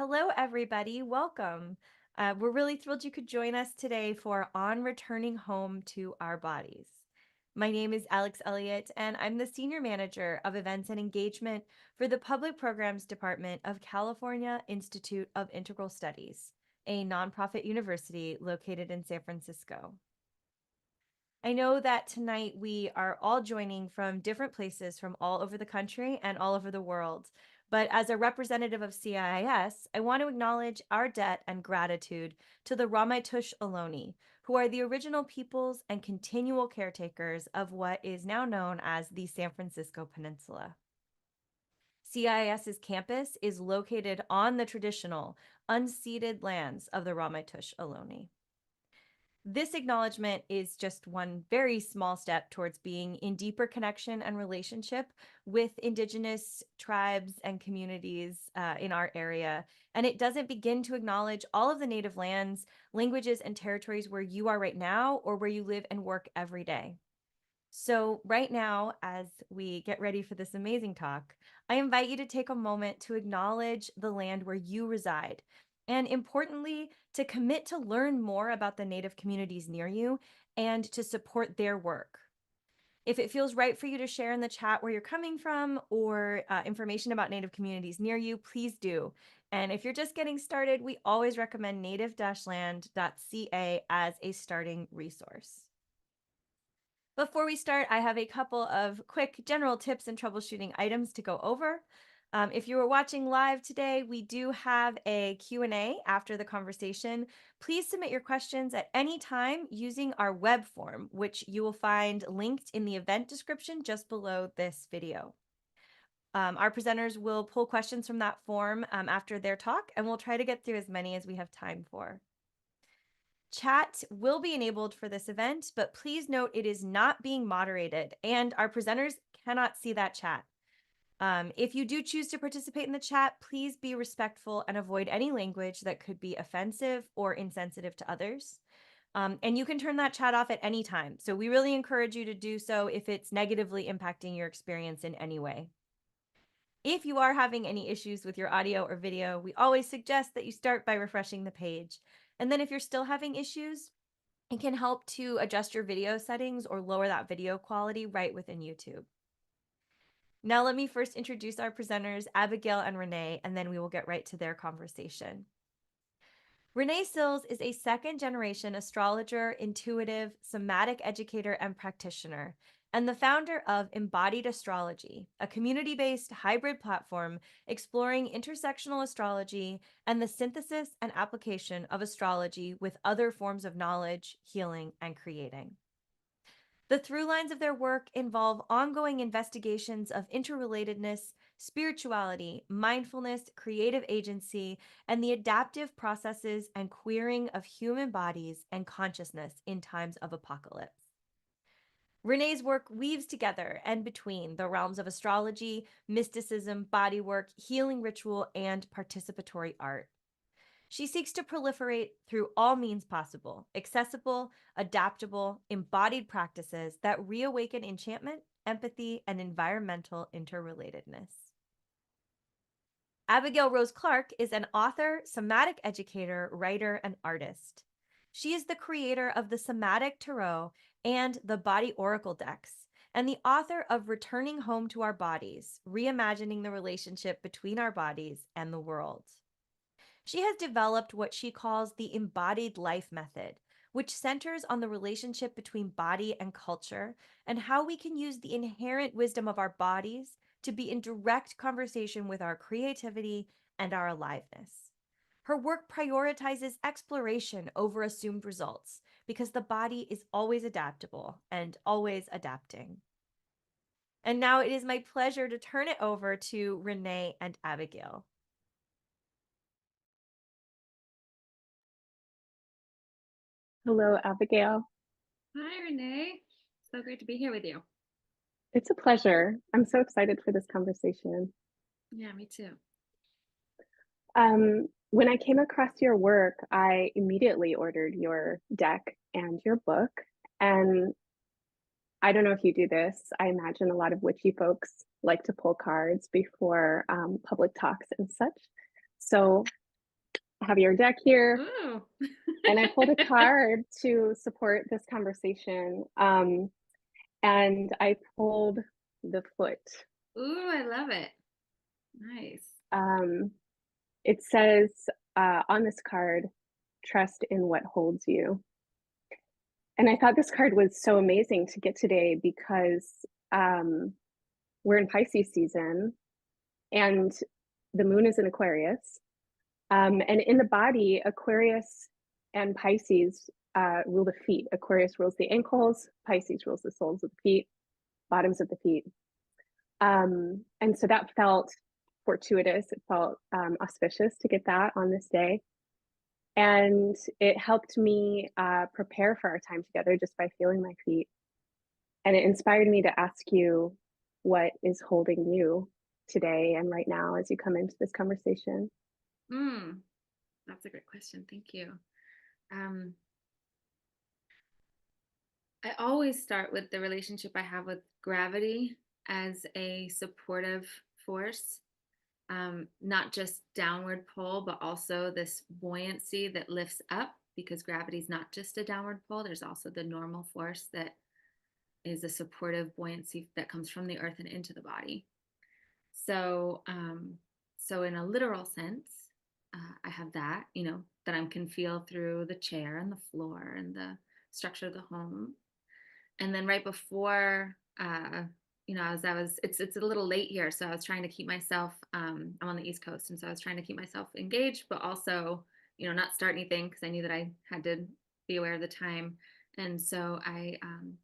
Hello, everybody. Welcome. We're really thrilled you could join us today for On Returning Home to Our Bodies. My name is Alex Elliott, and I'm the Senior Manager of Events and Engagement for the Public Programs Department of California Institute of Integral Studies, a nonprofit university located in San Francisco. I know that tonight we are all joining from different places from all over the country and all over the world. But as a representative of CIIS, I want to acknowledge our debt and gratitude to the Ramaytush Ohlone, who are the original peoples and continual caretakers of what is now known as the San Francisco Peninsula. CIIS's campus is located on the traditional, unceded lands of the Ramaytush Ohlone. This acknowledgement is just one very small step towards being in deeper connection and relationship with Indigenous tribes and communities in our area. And it doesn't begin to acknowledge all of the native lands, languages, and territories where you are right now or where you live and work every day. So, right now, as we get ready for this amazing talk, I invite you to take a moment to acknowledge the land where you reside. And importantly, to commit to learn more about the Native communities near you and to support their work. If it feels right for you to share in the chat where you're coming from or information about Native communities near you, please do. And if you're just getting started, we always recommend native-land.ca as a starting resource. Before we start, I have a couple of quick general tips and troubleshooting items to go over. If you were watching live today, we do have a Q&A after the conversation. Please submit your questions at any time using our web form, which you will find linked in the event description just below this video. Our presenters will pull questions from that form after their talk, and we'll try to get through as many as we have time for. Chat will be enabled for this event, but please note it is not being moderated and our presenters cannot see that chat. If you do choose to participate in the chat, please be respectful and avoid any language that could be offensive or insensitive to others. And you can turn that chat off at any time. So we really encourage you to do so if it's negatively impacting your experience in any way. If you are having any issues with your audio or video, we always suggest that you start by refreshing the page. And then if you're still having issues, it can help to adjust your video settings or lower that video quality right within YouTube. Now let me first introduce our presenters, Abigail and Renee, and then we will get right to their conversation. Renee Sills is a second-generation astrologer, intuitive, somatic educator, and practitioner, and the founder of Embodied Astrology, a community-based hybrid platform exploring intersectional astrology and the synthesis and application of astrology with other forms of knowledge, healing, and creating. The through lines of their work involve ongoing investigations of interrelatedness, spirituality, mindfulness, creative agency, and the adaptive processes and queering of human bodies and consciousness in times of apocalypse. Renee's work weaves together and between the realms of astrology, mysticism, bodywork, healing ritual, and participatory art. She seeks to proliferate through all means possible, accessible, adaptable, embodied practices that reawaken enchantment, empathy, and environmental interrelatedness. Abigail Rose Clarke is an author, somatic educator, writer, and artist. She is the creator of the Somatic Tarot and the Body Oracle decks, and the author of Returning Home to Our Bodies, Reimagining the Relationship Between Our Bodies and the World. She has developed what she calls the Embodied Life Method, which centers on the relationship between body and culture and how we can use the inherent wisdom of our bodies to be in direct conversation with our creativity and our aliveness. Her work prioritizes exploration over assumed results because the body is always adaptable and always adapting. And now it is my pleasure to turn it over to Renee and Abigail. Hello, Abigail. Hi, Renee. So great to be here with you. It's a pleasure. I'm so excited for this conversation. Yeah, me too. When I came across your work, I immediately ordered your deck and your book. And I don't know if you do this. I imagine a lot of witchy folks like to pull cards before public talks and such. So have your deck here, Ooh. and I pulled a card to support this conversation. And I pulled the foot. Ooh, I love it. Nice. Um, it says on this card, trust in what holds you. And I thought this card was so amazing to get today because um, we're in Pisces season and the moon is in Aquarius. And in the body, Aquarius and Pisces rule the feet. Aquarius rules the ankles, Pisces rules the soles of the feet, bottoms of the feet. And so that felt fortuitous. It felt auspicious to get that on this day. And it helped me prepare for our time together just by feeling my feet. And it inspired me to ask you what is holding you today and right now as you come into this conversation. That's a great question. Thank you. Um, I always start with the relationship I have with gravity as a supportive force, not just downward pull, but also this buoyancy that lifts up, because gravity is not just a downward pull. There's also the normal force that is a supportive buoyancy that comes from the earth and into the body. So in a literal sense, I have that, that I can feel through the chair and the floor and the structure of the home. And then right before, it's a little late here, so I was trying to keep myself. I'm on the East Coast, and so I was trying to keep myself engaged, but also, not start anything because I knew that I had to be aware of the time. And so I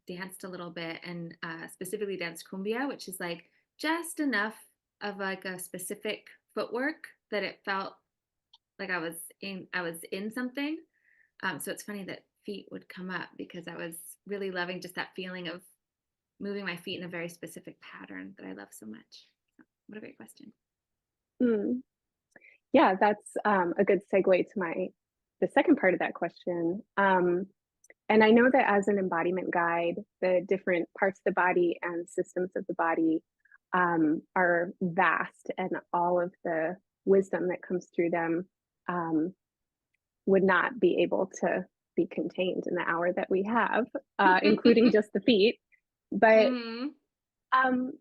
danced a little bit, and specifically danced cumbia, which is like just enough of like a specific footwork that it felt like I was in something. So it's funny that feet would come up because I was really loving just that feeling of moving my feet in a very specific pattern that I love so much. So, what a great question. Mm. Yeah, that's a good segue to the second part of that question. And I know that as an embodiment guide, the different parts of the body and systems of the body are vast, and all of the wisdom that comes through them would not be able to be contained in the hour that we have, including just the feet. But Mm-hmm. um,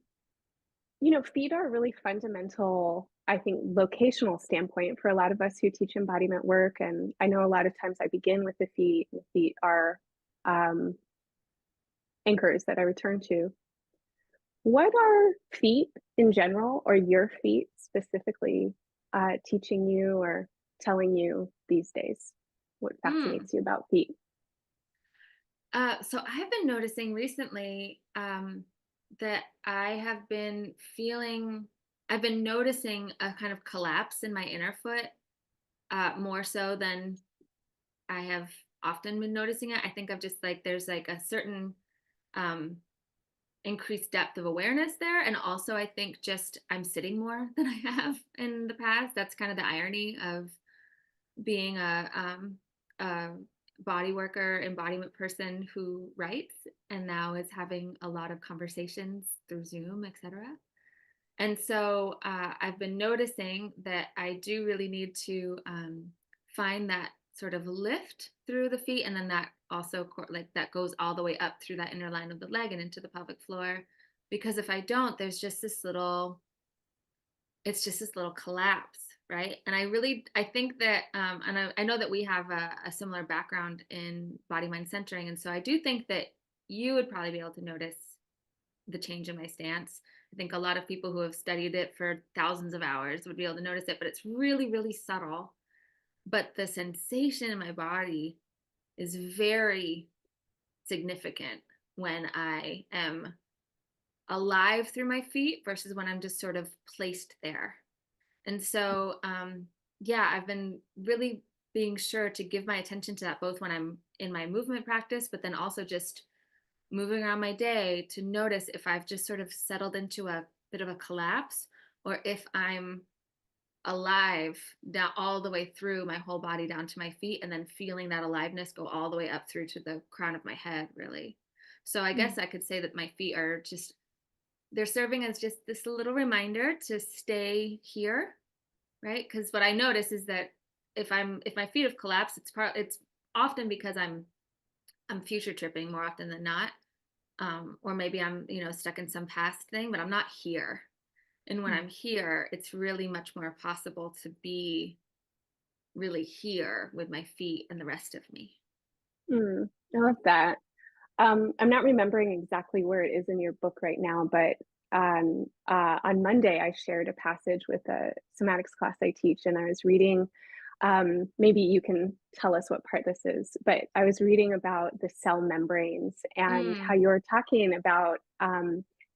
feet are really fundamental, I think, locational standpoint for a lot of us who teach embodiment work. And I know a lot of times I begin with the feet. The feet are um, anchors that I return to. What are feet in general, or your feet specifically, teaching you or telling you these days? What Mm. fascinates you about feet? So I have been noticing recently that I've been noticing a kind of collapse in my inner foot, more so than I have often been noticing it. I think I've just like, there's like a certain um, increased depth of awareness there. And also, I think just I'm sitting more than I have in the past. That's kind of the irony of being a body worker, embodiment person who writes and now is having a lot of conversations through Zoom, etc. And so I've been noticing that I do really need to find that sort of lift through the feet, and then that also like that goes all the way up through that inner line of the leg and into the pelvic floor. Because if I don't, there's just this little it's just this little collapse, right? And I think that and I know that we have a similar background in body mind centering, and so I do think that you would probably be able to notice the change in my stance. I think a lot of people who have studied it for thousands of hours would be able to notice it, but it's really, really subtle. But the sensation in my body is very significant when I am alive through my feet versus when I'm just sort of placed there. And so, yeah, I've been really being sure to give my attention to that, both when I'm in my movement practice, but then also just moving around my day to notice if I've just sort of settled into a bit of a collapse, or if I'm alive down all the way through my whole body down to my feet, and then feeling that aliveness go all the way up through to the crown of my head, really. So I Mm. guess I could say that my feet are just, they're serving as just this little reminder to stay here, right? Because what I notice is that if my feet have collapsed, it's often because I'm future tripping more often than not. Or maybe I'm, stuck in some past thing, but I'm not here. And when Mm. I'm here, it's really much more possible to be really here with my feet and the rest of me. I love that. I'm not remembering exactly where it is in your book right now, but on Monday, I shared a passage with a somatics class I teach, and I was reading. Maybe you can tell us what part this is, but I was reading about the cell membranes and how Mm, you were talking about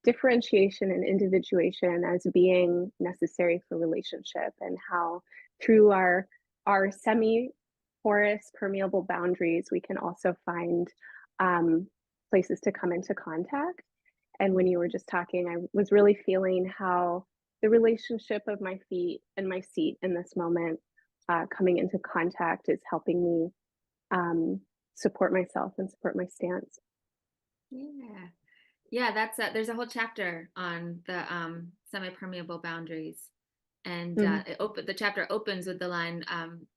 differentiation and individuation as being necessary for relationship, and how through our semi-porous, permeable boundaries, we can also find um, places to come into contact. And when you were just talking, I was really feeling how the relationship of my feet and my seat in this moment, coming into contact, is helping me support myself and support my stance. yeah. Yeah, there's a whole chapter on the semi-permeable boundaries. And Mm. the chapter opens with the line,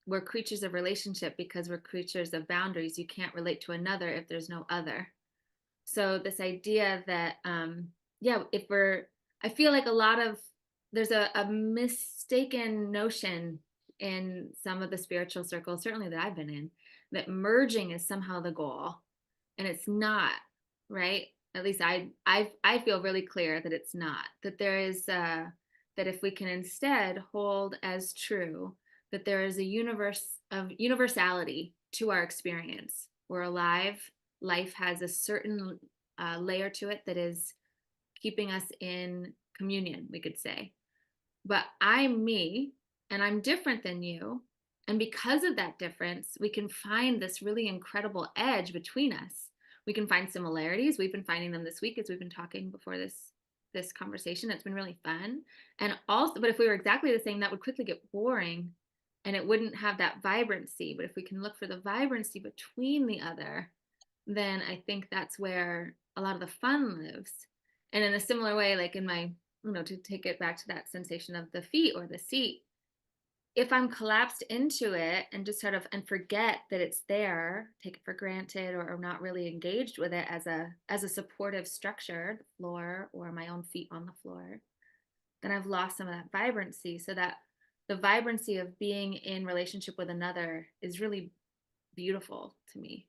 we're creatures of relationship because we're creatures of boundaries. You can't relate to another if there's no other. So this idea that, yeah, I feel like there's a mistaken notion in some of the spiritual circles, certainly that I've been in, that merging is somehow the goal, and it's not, right? At least I feel really clear that it's not. That there is that if we can instead hold as true that there is a universe of universality to our experience. We're alive. Life has a certain layer to it that is keeping us in communion, we could say. But I'm me and I'm different than you. And because of that difference, we can find this really incredible edge between us. We can find similarities. We've been finding them this week as we've been talking before this conversation. It's been really fun. And also, but if we were exactly the same, that would quickly get boring and it wouldn't have that vibrancy. But if we can look for the vibrancy between the other, then I think that's where a lot of the fun lives. And in a similar way, like in my, to take it back to that sensation of the feet or the seat, if I'm collapsed into it and just sort of and forget that it's there, take it for granted, or not really engaged with it as a supportive structure, the floor or my own feet on the floor, then I've lost some of that vibrancy. So that the vibrancy of being in relationship with another is really beautiful to me.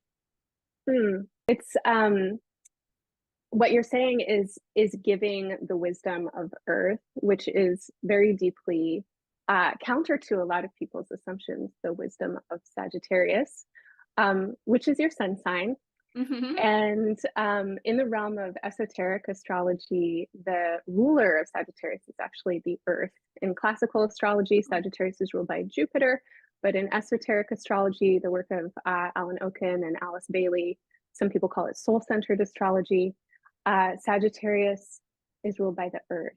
It's what you're saying is giving the wisdom of Earth, which is very deeply counter to a lot of people's assumptions. The wisdom of Sagittarius, which is your sun sign. Mm-hmm. And in the realm of esoteric astrology, the ruler of Sagittarius is actually the Earth. In classical astrology, Sagittarius is ruled by Jupiter, but in esoteric astrology, the work of Alan Okun and Alice Bailey, some people call it soul-centered astrology, Sagittarius is ruled by the Earth.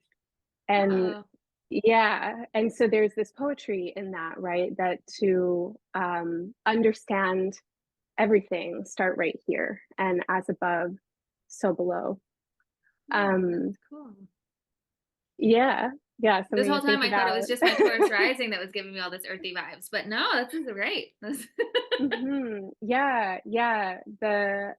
And Uh-oh. yeah, and so there's this poetry in that, right? That to understand everything, start right here, and as above, so below. That's Um, cool. yeah, yeah, This something to whole time think I thought it about. was just my Taurus rising that was giving me all this earthy vibes, but no, this is great. Yeah, yeah. The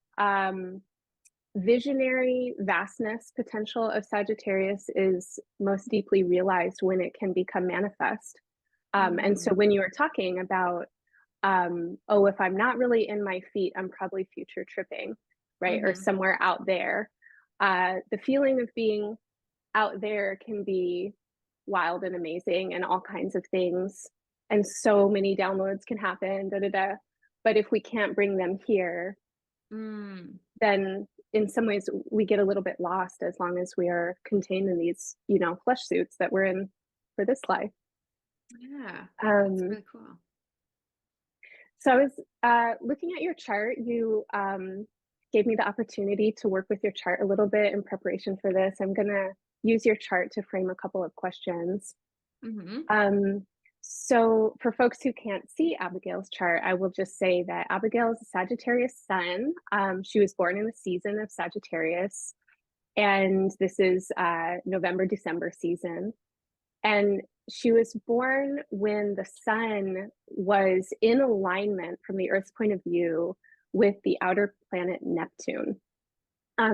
visionary vastness potential of Sagittarius is most deeply realized when it can become manifest. And so Mm, when you were talking about, oh, if I'm not really in my feet, I'm probably future tripping, right? Or mm-hmm. somewhere out there. The feeling of being out there can be wild and amazing and all kinds of things. And so many downloads can happen, da da da. But if we can't bring them here, Mm, then in some ways we get a little bit lost as long as we are contained in these, flesh suits that we're in for this life. yeah, that's Um, really cool. so I was looking at your chart. You gave me the opportunity to work with your chart a little bit in preparation for this. I'm going to use your chart to frame a couple of questions. Mm-hmm. Um, so for folks who can't see Abigail's chart, I will just say that Abigail is a Sagittarius sun. She was born in the season of Sagittarius, and this is November, December season. And she was born when the sun was in alignment from the Earth's point of view with the outer planet Neptune.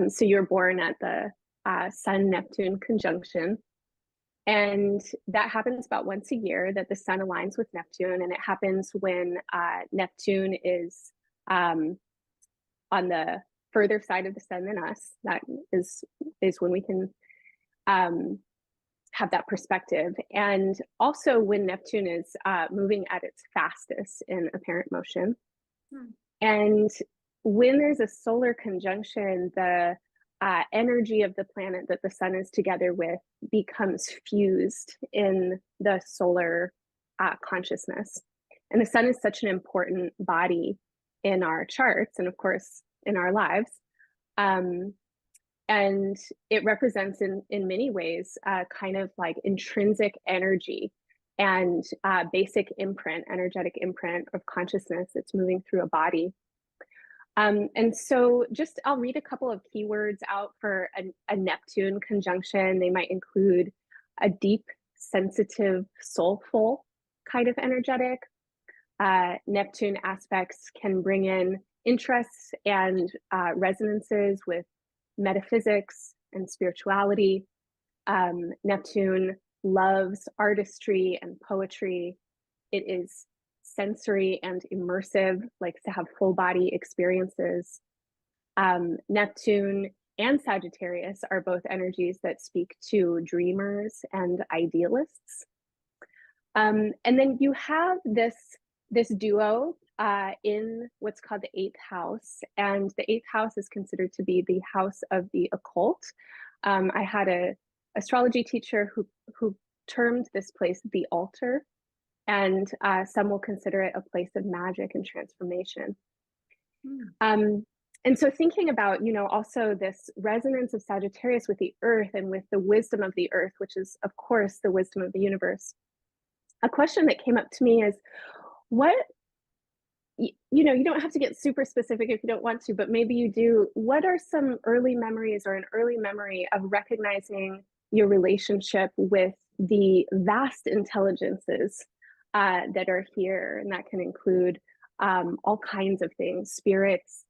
So you're born at the Sun-Neptune conjunction. And that happens about once a year that the sun aligns with Neptune. And it happens when Neptune is on the further side of the sun than us. That is when we can have that perspective. And also when Neptune is moving at its fastest in apparent motion. And when there's a solar conjunction, the energy of the planet that the sun is together with becomes fused in the solar consciousness. And the sun is such an important body in our charts and, of course, in our lives. And it represents in many ways kind of like intrinsic energy and basic imprint, energetic imprint of consciousness that's moving through a body. And so just I'll read a couple of keywords out for a Neptune conjunction. They might include a deep, sensitive, soulful kind of energetic. Neptune aspects can bring in interests and resonances with metaphysics and spirituality. Neptune loves artistry and poetry. It is sensory and immersive, likes to have full body experiences. Neptune and Sagittarius are both energies that speak to dreamers and idealists. And then you have this duo in what's called the eighth house. And the eighth house is considered to be the house of the occult. I had an astrology teacher who termed this place the altar, and some will consider it a place of magic and transformation. And so thinking about, also this resonance of Sagittarius with the earth and with the wisdom of the earth, which is, of course, the wisdom of the universe. A question that came up to me is, you don't have to get super specific if you don't want to, but maybe you do. What are some early memories or an early memory of recognizing your relationship with the vast intelligences that are here? And that can include all kinds of things, spirits,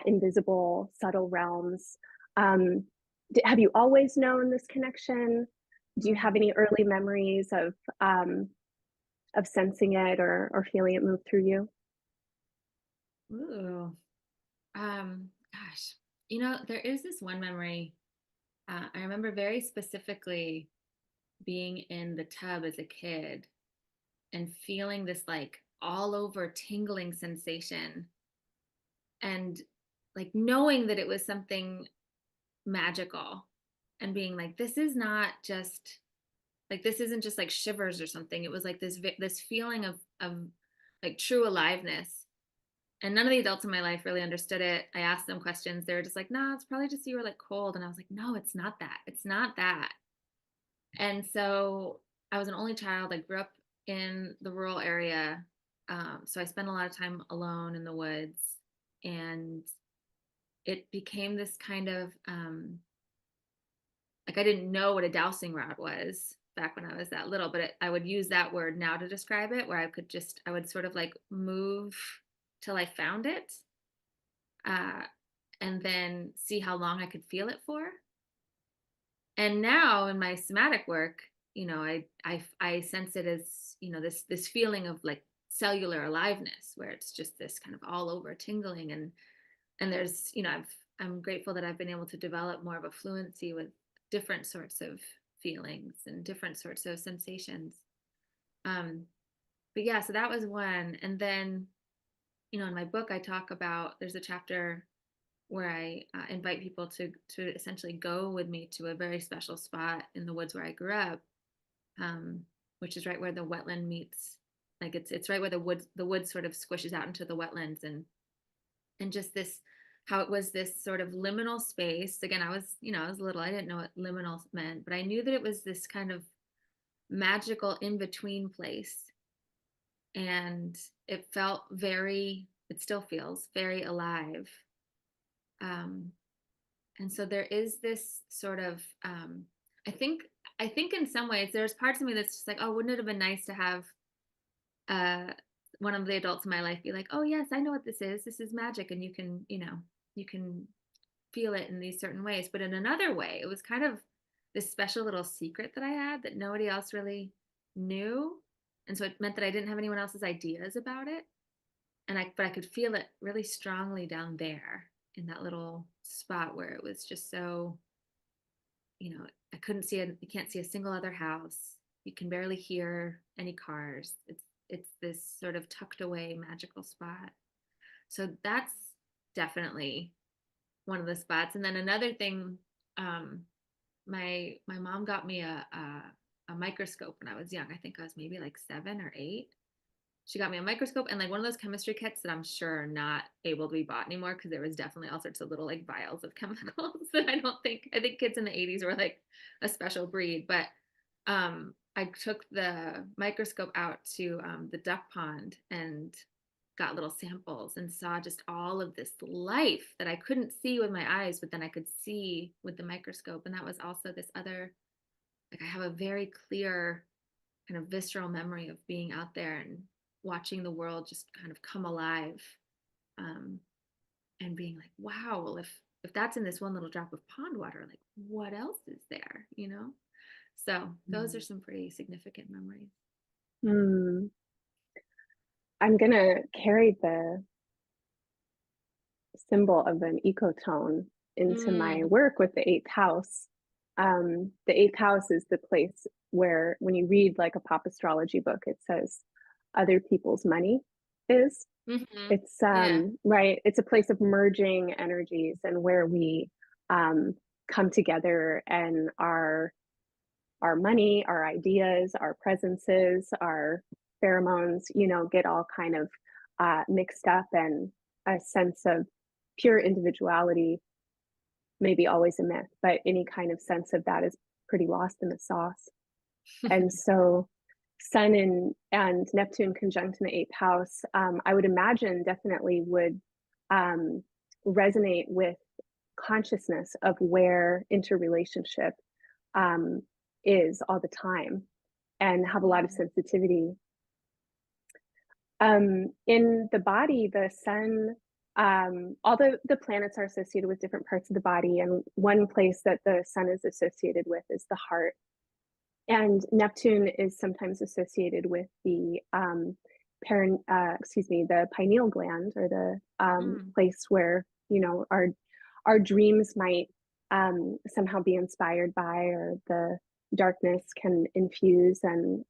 invisible, subtle realms. Have you always known this connection? Do you have any early memories of sensing it or feeling it move through you? Ooh. Gosh, there is this one memory. I remember very specifically being in the tub as a kid and feeling this like all over tingling sensation and like knowing that it was something magical and being like, this isn't just like shivers or something. It was like this feeling of like true aliveness. And none of the adults in my life really understood it. I asked them questions. They were just like, nah, it's probably just you were like cold. And I was like, no, it's not that. It's not that. And so I was an only child. I grew up in the rural area. So I spent a lot of time alone in the woods. And it became this kind of, like I didn't know what a dowsing rod was back when I was that little, but I would use that word now to describe it, where I would sort of like move till I found it, and then see how long I could feel it for. And now in my somatic work, I sense it as, this feeling of like cellular aliveness, where it's just this kind of all over tingling. And there's, I'm grateful that I've been able to develop more of a fluency with different sorts of feelings and different sorts of sensations. But yeah, so that was one. And then, in my book, I talk about, there's a chapter where I invite people to essentially go with me to a very special spot in the woods where I grew up, which is right where the wetland meets. Like it's right where the wood sort of squishes out into the wetlands, and just this, how it was this sort of liminal space. Again, I was little, I didn't know what liminal meant, but I knew that it was this kind of magical in-between place. And it still feels very alive. And so there is this sort of, I think in some ways, there's parts of me that's just like, oh, wouldn't it have been nice to have one of the adults in my life be like, oh yes, I know what this is. This is magic. And you can, you can feel it in these certain ways. But in another way, it was kind of this special little secret that I had that nobody else really knew. And so it meant that I didn't have anyone else's ideas about it. But I could feel it really strongly down there in that little spot where it was just so, I couldn't see it. You can't see a single other house. You can barely hear any cars. It's this sort of tucked away magical spot. So that's definitely one of the spots. And then another thing, my mom got me a microscope when I was young. I think I was maybe like 7 or 8. She got me a microscope and like one of those chemistry kits that I'm sure are not able to be bought anymore, because there was definitely all sorts of little like vials of chemicals that I think kids in the 80s were like a special breed. But I took the microscope out to the duck pond and got little samples and saw just all of this life that I couldn't see with my eyes, but then I could see with the microscope. And that was also this other, like I have a very clear kind of visceral memory of being out there and watching the world just kind of come alive, and being like, wow, well, if that's in this one little drop of pond water, like what else is there, So those are some pretty significant memories. Mm. I'm gonna carry the symbol of an ecotone into my Mm, work with the eighth house. The eighth house is the place where, when you read like a pop astrology book, it says other people's money is. mm-hmm. It's Yeah. right. It's a place of merging energies and where we come together, and our money, our ideas, our presences, our pheromones, get all kind of mixed up, and a sense of pure individuality, maybe always a myth, but any kind of sense of that is pretty lost in the sauce. And so Sun and Neptune conjunct in the eighth house, I would imagine definitely would resonate with consciousness of where interrelationship is all the time, and have a lot of Yeah. sensitivity. In the body, the sun, all the planets are associated with different parts of the body, and one place that the sun is associated with is the heart. And Neptune is sometimes associated with the the pineal gland, or the Mm, place where our dreams might somehow be inspired by, or the darkness can infuse and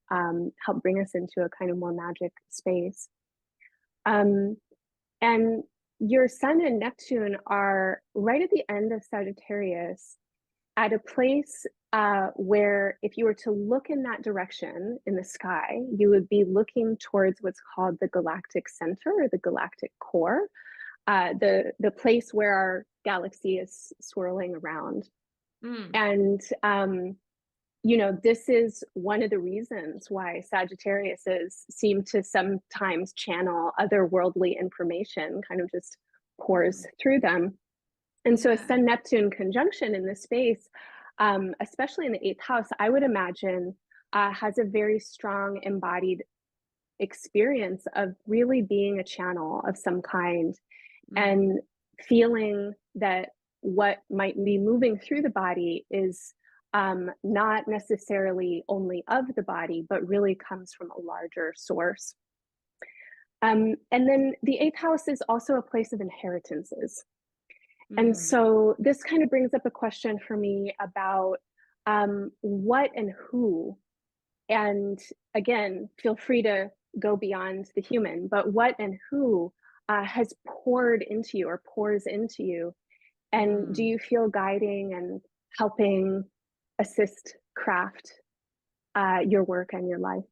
help bring us into a kind of more magic space. Um, and your Sun and Neptune are right at the end of Sagittarius, at a place where, if you were to look in that direction in the sky, you would be looking towards what's called the galactic center, or the galactic core, the place where our galaxy is swirling around. mm. And this is one of the reasons why Sagittariuses seem to sometimes channel otherworldly information, kind of just pours through them. And so a Yeah. Sun Neptune conjunction in this space, especially in the eighth house, I would imagine has a very strong embodied experience of really being a channel of some kind, Mm, and feeling that what might be moving through the body is not necessarily only of the body, but really comes from a larger source. And then the eighth house is also a place of inheritances. And mm. so this kind of brings up a question for me about what and who. And again, feel free to go beyond the human, but what and who has poured into you, or pours into you? And do Mm. you feel guiding and helping assist craft your work and your life?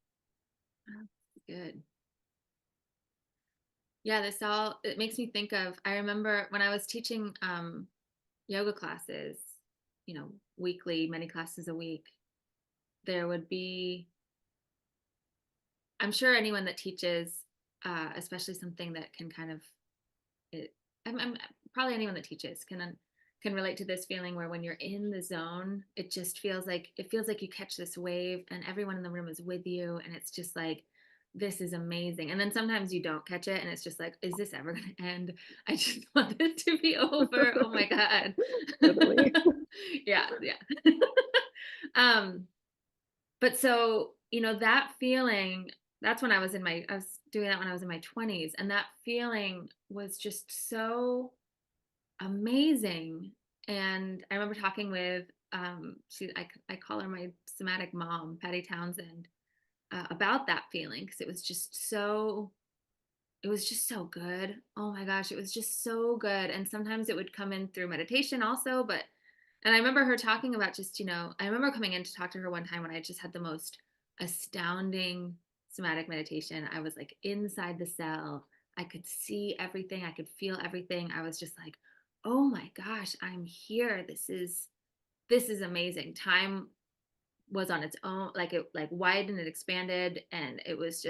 That's good. Yeah, it makes me think of, I remember when I was teaching yoga classes, weekly, many classes a week, there would be, I'm sure anyone that teaches, especially something that can kind of, it, I'm probably anyone that teaches can relate to this feeling where when you're in the zone, it feels like you catch this wave and everyone in the room is with you, and it's just like this is amazing. And then sometimes you don't catch it and it's just like, is this ever going to end? I just want this to be over. Oh my God. Totally. Yeah. Yeah. um, but so, that feeling, that's when I was doing that when I was in my 20s. And that feeling was just so amazing. And I remember talking with, I call her my somatic mom, Patty Townsend, about that feeling because it was just so good. Oh my gosh, it was just so good. And sometimes it would come in through meditation also, and I remember her talking about just, I remember coming in to talk to her one time when I just had the most astounding somatic meditation. I was like inside the cell. I could see everything. I could feel everything. I was just like, oh my gosh, I'm here. This is amazing. Time was on its own, like it like widened and expanded, and it was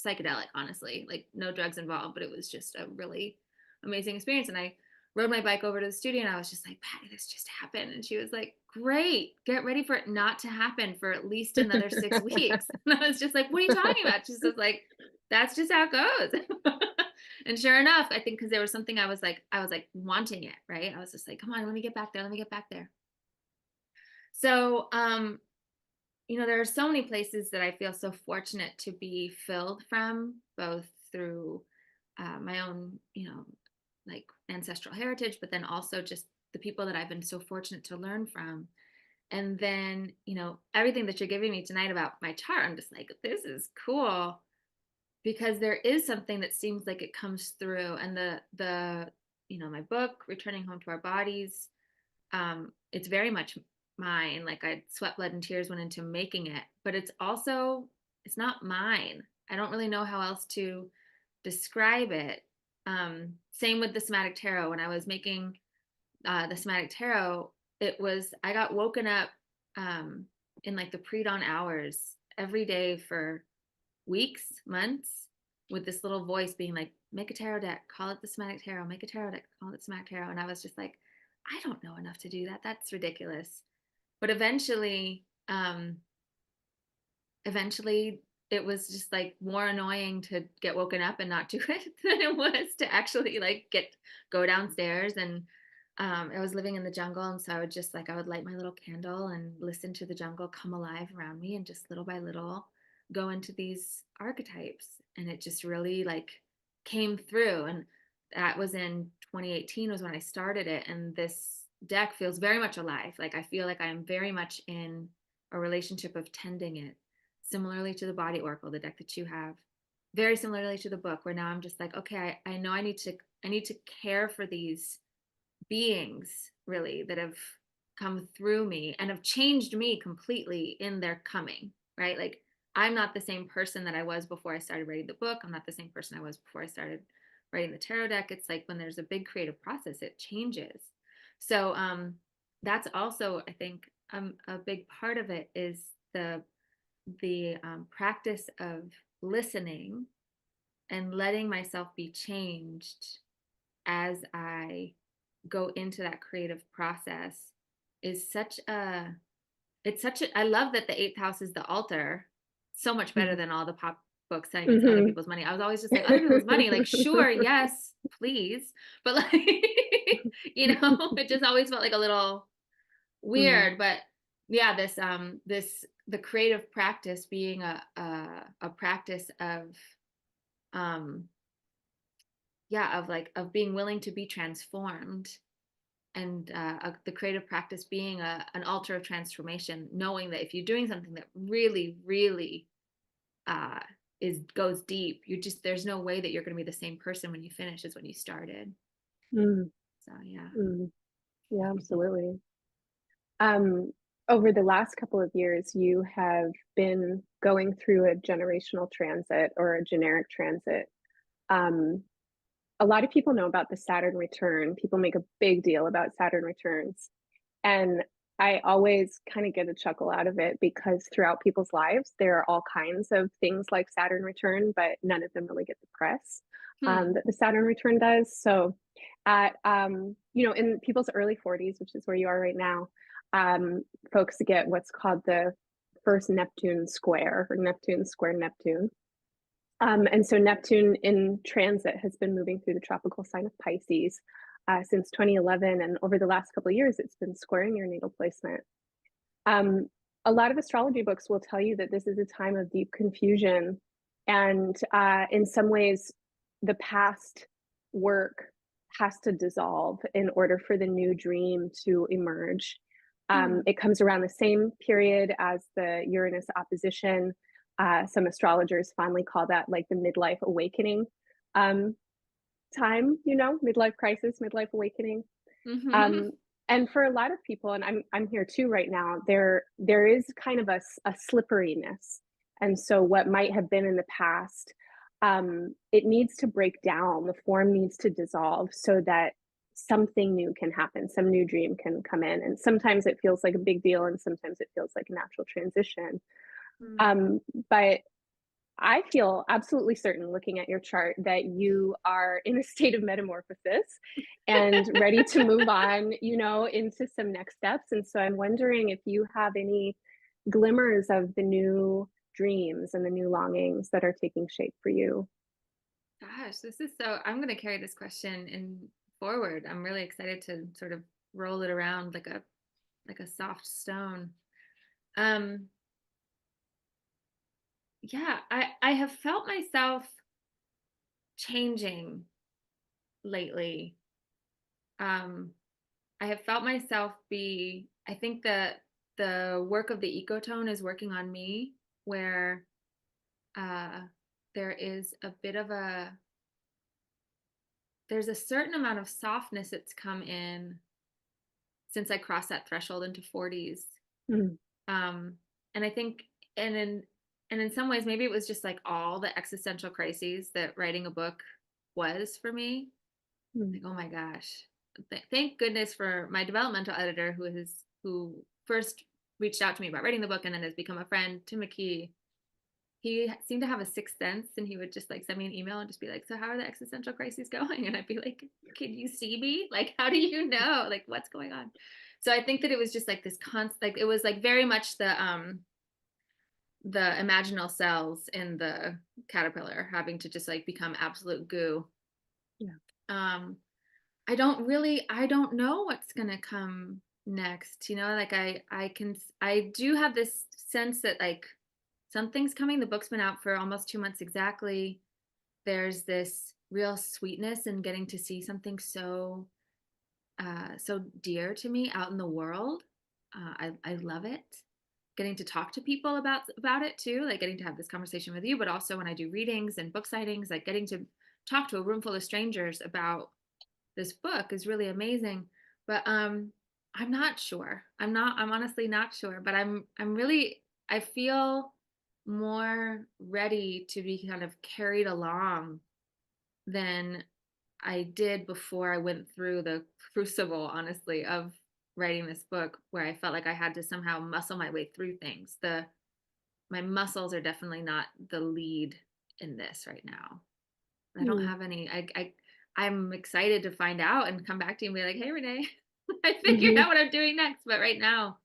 psychedelic, honestly, like no drugs involved, but it was just a really amazing experience. And I rode my bike over to the studio and I was just like, Patty, this just happened. And she was like, great, get ready for it not to happen for at least another 6 weeks. And I was just like, what are you talking about? She's just like, that's just how it goes. And sure enough, I think because there was something I was like wanting it, right? I was just like, come on, let me get back there, let me get back there. So there are so many places that I feel so fortunate to be filled from, both through my own, like ancestral heritage, but then also just the people that I've been so fortunate to learn from. And then, everything that you're giving me tonight about my chart, I'm just like, this is cool because there is something that seems like it comes through. And my book, Returning Home to Our Bodies, it's very much mine. Like I sweat, blood, and tears went into making it, but it's not mine. I don't really know how else to describe it. Same with the somatic tarot. When I was making the somatic tarot, I got woken up in like the pre-dawn hours every day for weeks, months, with this little voice being like, make a tarot deck, call it the somatic tarot, make a tarot deck, call it somatic tarot. And I was just like, I don't know enough to do that. That's ridiculous. But eventually it was just like more annoying to get woken up and not do it than it was to actually like go downstairs. And I was living in the jungle, and so I would light my little candle and listen to the jungle come alive around me, and just little by little go into these archetypes. And it just really like came through. And that was in 2018 was when I started it. And this deck feels very much alive. Like I feel like I am very much in a relationship of tending it, similarly to the body oracle, the deck that you have, very similarly to the book, where now I'm just like, okay, I know I need to care for these beings really that have come through me and have changed me completely in their coming, right? Like I'm not the same person that I was before I started writing the book. I'm not the same person I was before I started writing the tarot deck. It's like when there's a big creative process, it changes. So that's also, I think, a big part of it is the practice of listening and letting myself be changed as I go into that creative process is I love that the eighth house is the altar, so much better than all the pop books saying it's other Mhm. people's money. I was always just like, other people's money, like, sure, yes, please. But like, it just always felt like a little Mm. weird. But yeah, the creative practice being a practice of um of being willing to be transformed, and the creative practice being an altar of transformation, knowing that if you're doing something that really really uh goes deep, there's no way that you're going to be the same person when you finish as when you started. Mm. So yeah. Mm. Yeah, absolutely. Um, over the last couple of years, you have been going through a generational transit or a generic transit. Um, a lot of people know about the Saturn return. People make a big deal about Saturn returns. And I always kind of get a chuckle out of it because throughout people's lives, there are all kinds of things like Saturn return, but none of them really get the press Hmm. that the Saturn return does. So, in people's early 40s, which is where you are right now, folks get what's called the first Neptune square or Neptune square Neptune. And so Neptune in transit has been moving through the tropical sign of Pisces since 2011. And over the last couple of years, it's been squaring your natal placement. Um, a lot of astrology books will tell you that this is a time of deep confusion. And in some ways, the past work has to dissolve in order for the new dream to emerge. It comes around the same period as the Uranus opposition. Some astrologers fondly call that like the midlife awakening um, time, midlife crisis, midlife awakening. Mhm. Um, and for a lot of people, and I'm here too right now, there is kind of a slipperiness. And so what might have been in the past, it needs to break down, the form needs to dissolve so that something new can happen, some new dream can come in. And sometimes it feels like a big deal, and sometimes it feels like a natural transition. Mm. Um, but I feel absolutely certain looking at your chart that you are in a state of metamorphosis and ready to move on, into some next steps. And so I'm wondering if you have any glimmers of the new dreams and the new longings that are taking shape for you. Gosh, this is so I'm going to carry this question in forward. I'm really excited to sort of roll it around like a soft stone. Um yeah, I have felt myself changing lately. Um I have felt myself be I think that the work of the ecotone is working on me where uh there is a bit of a there's a certain amount of softness that's come in since I crossed that threshold into 40s. Mm, Um, and I think, and in and in some ways, maybe it was just like all the existential crises that writing a book was for me. mm, Like, oh my gosh, thank goodness for my developmental editor who first reached out to me about writing the book and then has become a friend, Tim McKee. He seemed to have a sixth sense, and he would just like send me an email and just be like, "So how are the existential crises going?" And I'd be like, "Can you see me? Like, how do you know? Like, what's going on?" So I think that it was just like this constant, like it was like very much the imaginal cells in the caterpillar having to just like become absolute goo. yeah. Um, I don't know what's gonna come next. Like I do have this sense that like something's coming. The book's been out for almost 2 months exactly. There's this real sweetness in getting to see something so dear to me out in the world. I love it. Getting to talk to people about it too, like getting to have this conversation with you, but also when I do readings and book sightings, like getting to talk to a room full of strangers about this book is really amazing. But I'm not sure. I'm honestly not sure, but I'm really I feel more ready to be kind of carried along than I did before I went through the crucible, honestly, of writing this book where I felt like I had to somehow muscle my way through things. The My muscles are definitely not the lead in this right now. I don't Mm, have any I'm excited to find out and come back to you and be like, "Hey Renee, I figured mhm, out what I'm doing next." But right now,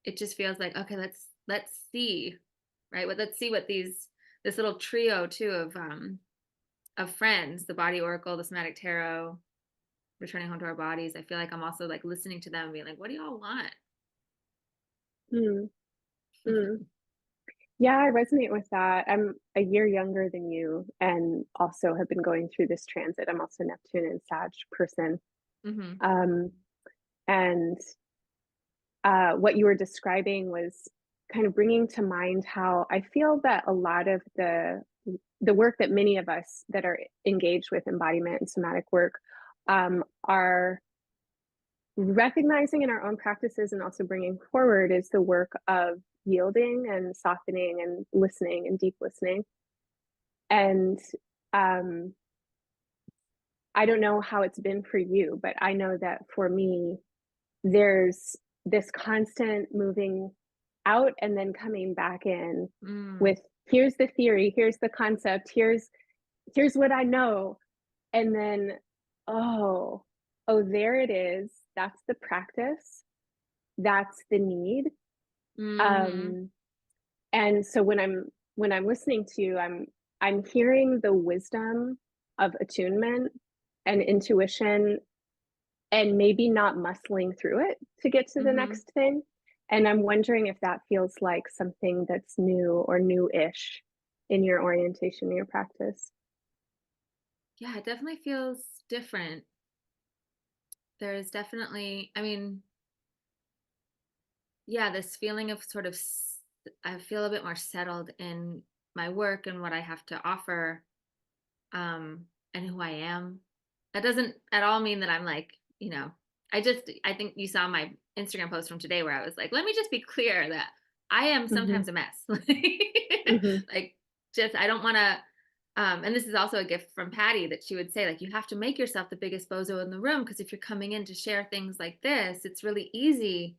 it just feels like, okay, let's see, right? Let's see what this little trio too of friends, the body oracle, the somatic tarot, returning home to our bodies. I feel like I'm also like listening to them and being like, what do y'all want? mm, mm. Yeah, I resonate with that. I'm a year younger than you and also have been going through this transit. I'm also Neptune and Sag person. Hmm. Um, and what you were describing was kind of bringing to mind how I feel that a lot of the work that many of us that are engaged with embodiment and somatic work are recognizing in our own practices and also bringing forward is the work of yielding and softening and listening and deep listening. And um, I don't know how it's been for you, but I know that for me, there's this constant moving out and then coming back in Mm, with here's the theory, here's the concept, here's what I know, and then oh, oh there it is. That's the practice. That's the need. hmm. Um and so when I'm listening to you, I'm hearing the wisdom of attunement and intuition and maybe not muscling through it to get to the Mm-hmm. next thing. And I'm wondering if that feels like something that's new or new-ish in your orientation, your practice. Yeah, it definitely feels different. There is definitely, I mean, yeah, this feeling of sort of, I feel a bit more settled in my work and what I have to offer, and who I am. That doesn't at all mean that I'm like, I think you saw my Instagram post from today where I was like, let me just be clear that I am Mhm, sometimes a mess. mhm, Like, just, I don't want to, and this is also a gift from Patty that she would say, like, you have to make yourself the biggest bozo in the room, because if you're coming in to share things like this, it's really easy,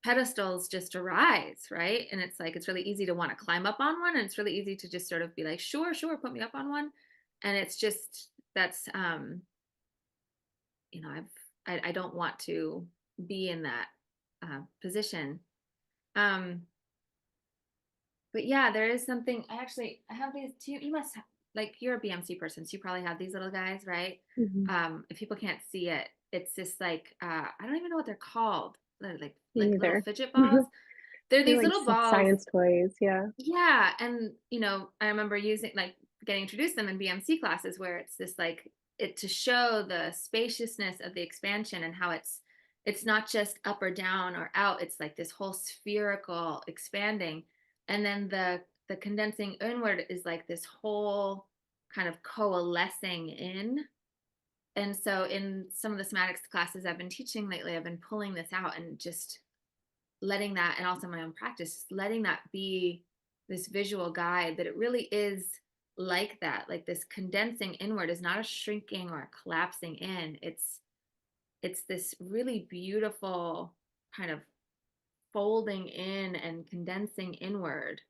pedestals just arise, right? And it's like, it's really easy to want to climb up on one, and it's really easy to just sort of be like, sure, sure, put me up on one. And it's just, that's, you know, I don't want to be in that position. Um, but yeah, there is something, I have these two, you must have, like, you're a BMC person, so you probably have these little guys, right? mhm. If people can't see it, it's just like, I don't even know what they're called. They're Me like little neither. fidget balls. They're They're these like little balls. science toys, yeah. Yeah, and I remember using, like, getting introduced them in BMC classes, where it's this, like, it to show the spaciousness of the expansion, and how it's not just up or down or out, it's like this whole spherical expanding. And then the condensing inward is like this whole kind of coalescing in. And so in some of the somatics classes I've been teaching lately, I've been pulling this out and just letting that, and also my own practice, letting that be this visual guide, that it really is like that. Like, this condensing inward is not a shrinking or a collapsing in. It's this really beautiful kind of folding in and condensing inward,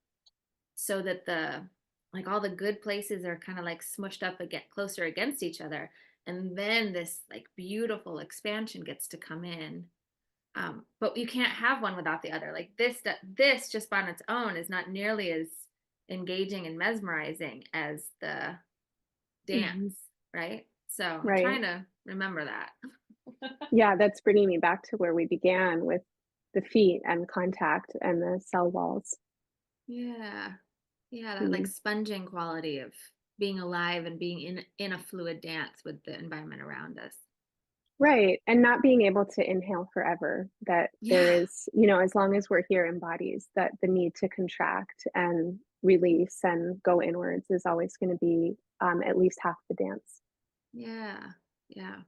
so that the, like, all the good places are kind of like smushed up and get closer against each other, and then this, like, beautiful expansion gets to come in. But you can't have one without the other. Like, this just on its own is not nearly as engaging and mesmerizing as the Mhm. dance, right? So I'm Right. trying to remember that. Yeah, that's bringing me back to where we began with the feet and contact and the cell walls. Yeah. Yeah, that, like, Mm. sponging quality of being alive and being in a fluid dance with the environment around us. Right, and not being able to inhale forever, that there Yeah. is, as long as we're here in bodies, that the need to contract and release and go inwards is always gonna be, at least half the dance. Yeah. Yeah.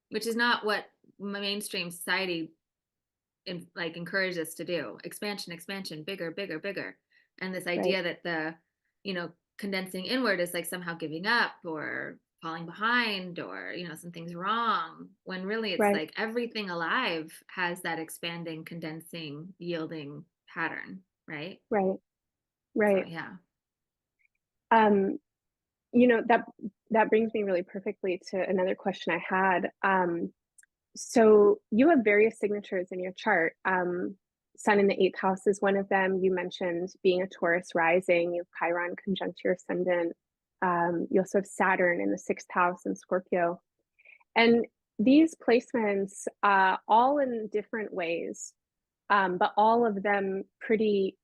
Which is not what mainstream society like encourage us to do. Expansion, expansion, bigger, bigger, bigger. And this Right, idea that the, condensing inward is like somehow giving up or falling behind, or something's wrong, when really it's right, like everything alive has that expanding, condensing, yielding pattern, right? right, So right. yeah. Um, that brings me really perfectly to another question I had. So you have various signatures in your chart. Sun in the eighth house is one of them. You mentioned being a Taurus rising. You have Chiron conjunct your ascendant. You also have Saturn in the sixth house in Scorpio. And these placements, all in different ways, but all of them pretty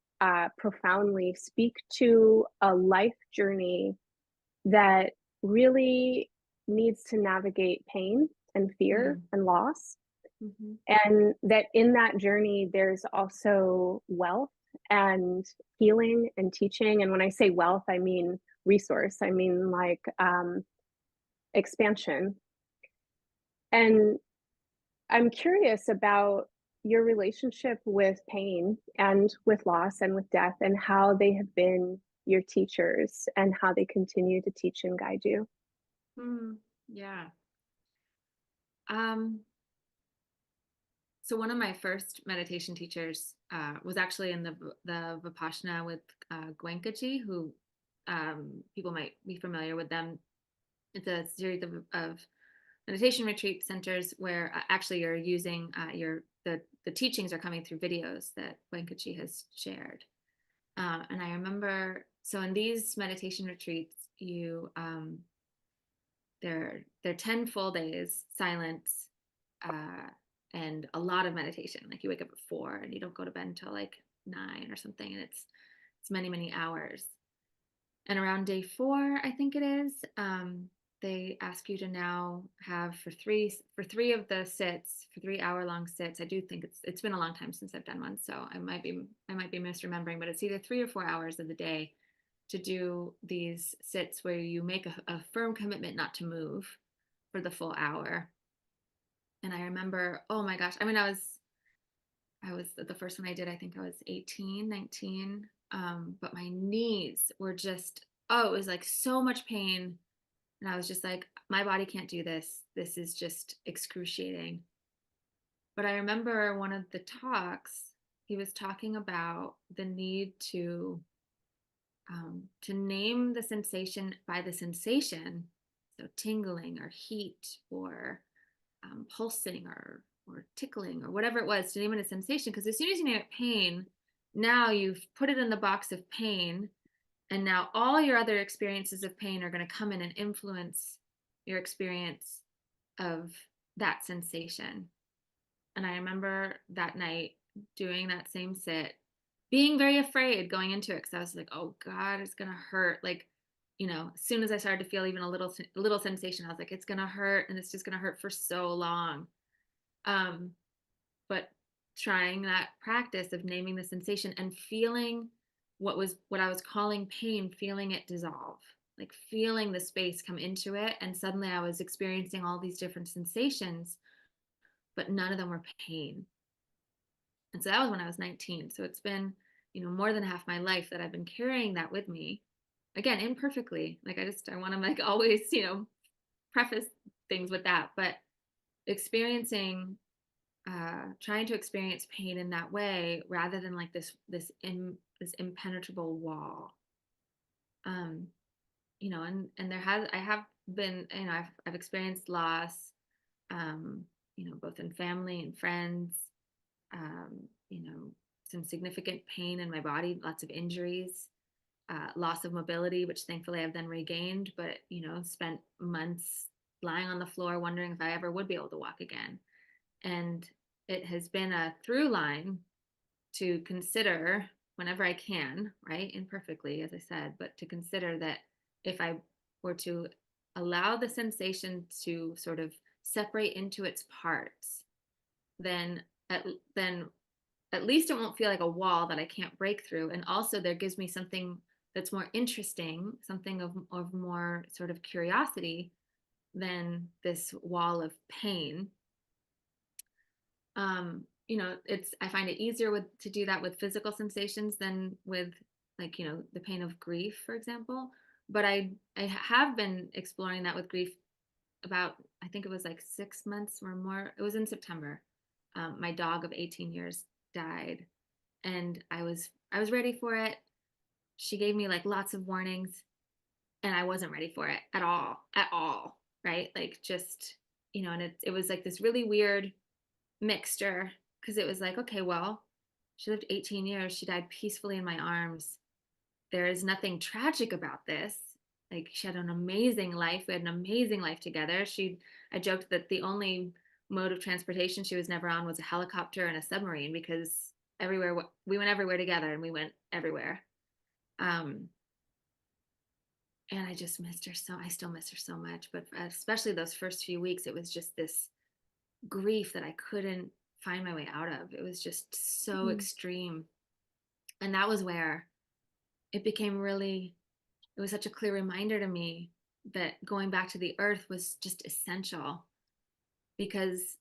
profoundly speak to a life journey that really needs to navigate pain and fear Mm-hmm. and loss. Mm-hmm. And that in that journey, there's also wealth and healing and teaching. And when I say wealth, I mean resource, I mean like expansion. And I'm curious about your relationship with pain and with loss and with death, and how they have been your teachers and how they continue to teach and guide you. Yeah. Um, So one of my first meditation teachers was actually in the Vipassana with Goenkaji, who, people might be familiar with them. It's a series of meditation retreat centers where actually you're using the teachings are coming through videos that Goenkaji has shared. And I remember So in these meditation retreats, they're 10 full days, silence, and a lot of meditation. Like you wake up at 4 and you don't go to bed until like 9 or something, and it's many, many hours. And around day 4, I think it is, they ask you to now have for three of the sits, for 3-hour-long sits. I do think it's been a long time since I've done one, so I might be misremembering, but it's either 3 or 4 hours of the day to do these sits where you make a firm commitment not to move for the full hour. And I remember, oh my gosh, I mean, I was the first one I did, I think I was 18, 19. But my knees were just, oh, it was like so much pain. And I was just like, my body can't do this. This is just excruciating. But I remember one of the talks, he was talking about the need to name the sensation by the sensation. So tingling or heat or pulsing or tickling or whatever it was, to name it a sensation. Because as soon as you name it pain, now you've put it in the box of pain. And now all your other experiences of pain are going to come in and influence your experience of that sensation. And I remember that night doing that same sit, being very afraid going into it, because I was like, oh God, it's going to hurt. Like, as soon as I started to feel even a little sensation, I was like, it's going to hurt, and it's just going to hurt for so long. But trying that practice of naming the sensation and feeling what I was calling pain, feeling it dissolve, like feeling the space come into it. And suddenly I was experiencing all these different sensations, but none of them were pain. And so that was when I was 19. So it's been, more than half my life that I've been carrying that with me. Again, imperfectly. Like I want to like always, preface things with that, but experiencing trying to experience pain in that way rather than like this impenetrable wall. And I have been, I've experienced loss, both in family and friends, um, you know, some significant pain in my body, lots of injuries, loss of mobility, which thankfully I've then regained, but, spent months lying on the floor wondering if I ever would be able to walk again. And it has been a through line to consider whenever I can, right? Imperfectly, as I said, but to consider that if I were to allow the sensation to sort of separate into its parts, then at, then at least it won't feel like a wall that I can't break through. And also there gives me something that's more interesting, something of more sort of curiosity than this wall of pain. I find it easier to do that with physical sensations than with like, the pain of grief, for example. But I have been exploring that with grief about, I think it was like 6 months or more. It was in September. My dog of 18 years died, and I was ready for it. She gave me like lots of warnings, and I wasn't ready for it at all. Right. Like just, and it was like this really weird mixture, because it was like, okay, well, she lived 18 years. She died peacefully in my arms. There is nothing tragic about this. Like she had an amazing life. We had an amazing life together. I joked that the only mode of transportation she was never on was a helicopter and a submarine, because we went everywhere together, and we went everywhere. And I just missed her I still miss her so much, but especially those first few weeks, it was just this grief that I couldn't find my way out of. It was just so extreme. And that was where it was such a clear reminder to me that going back to the earth was just essential, because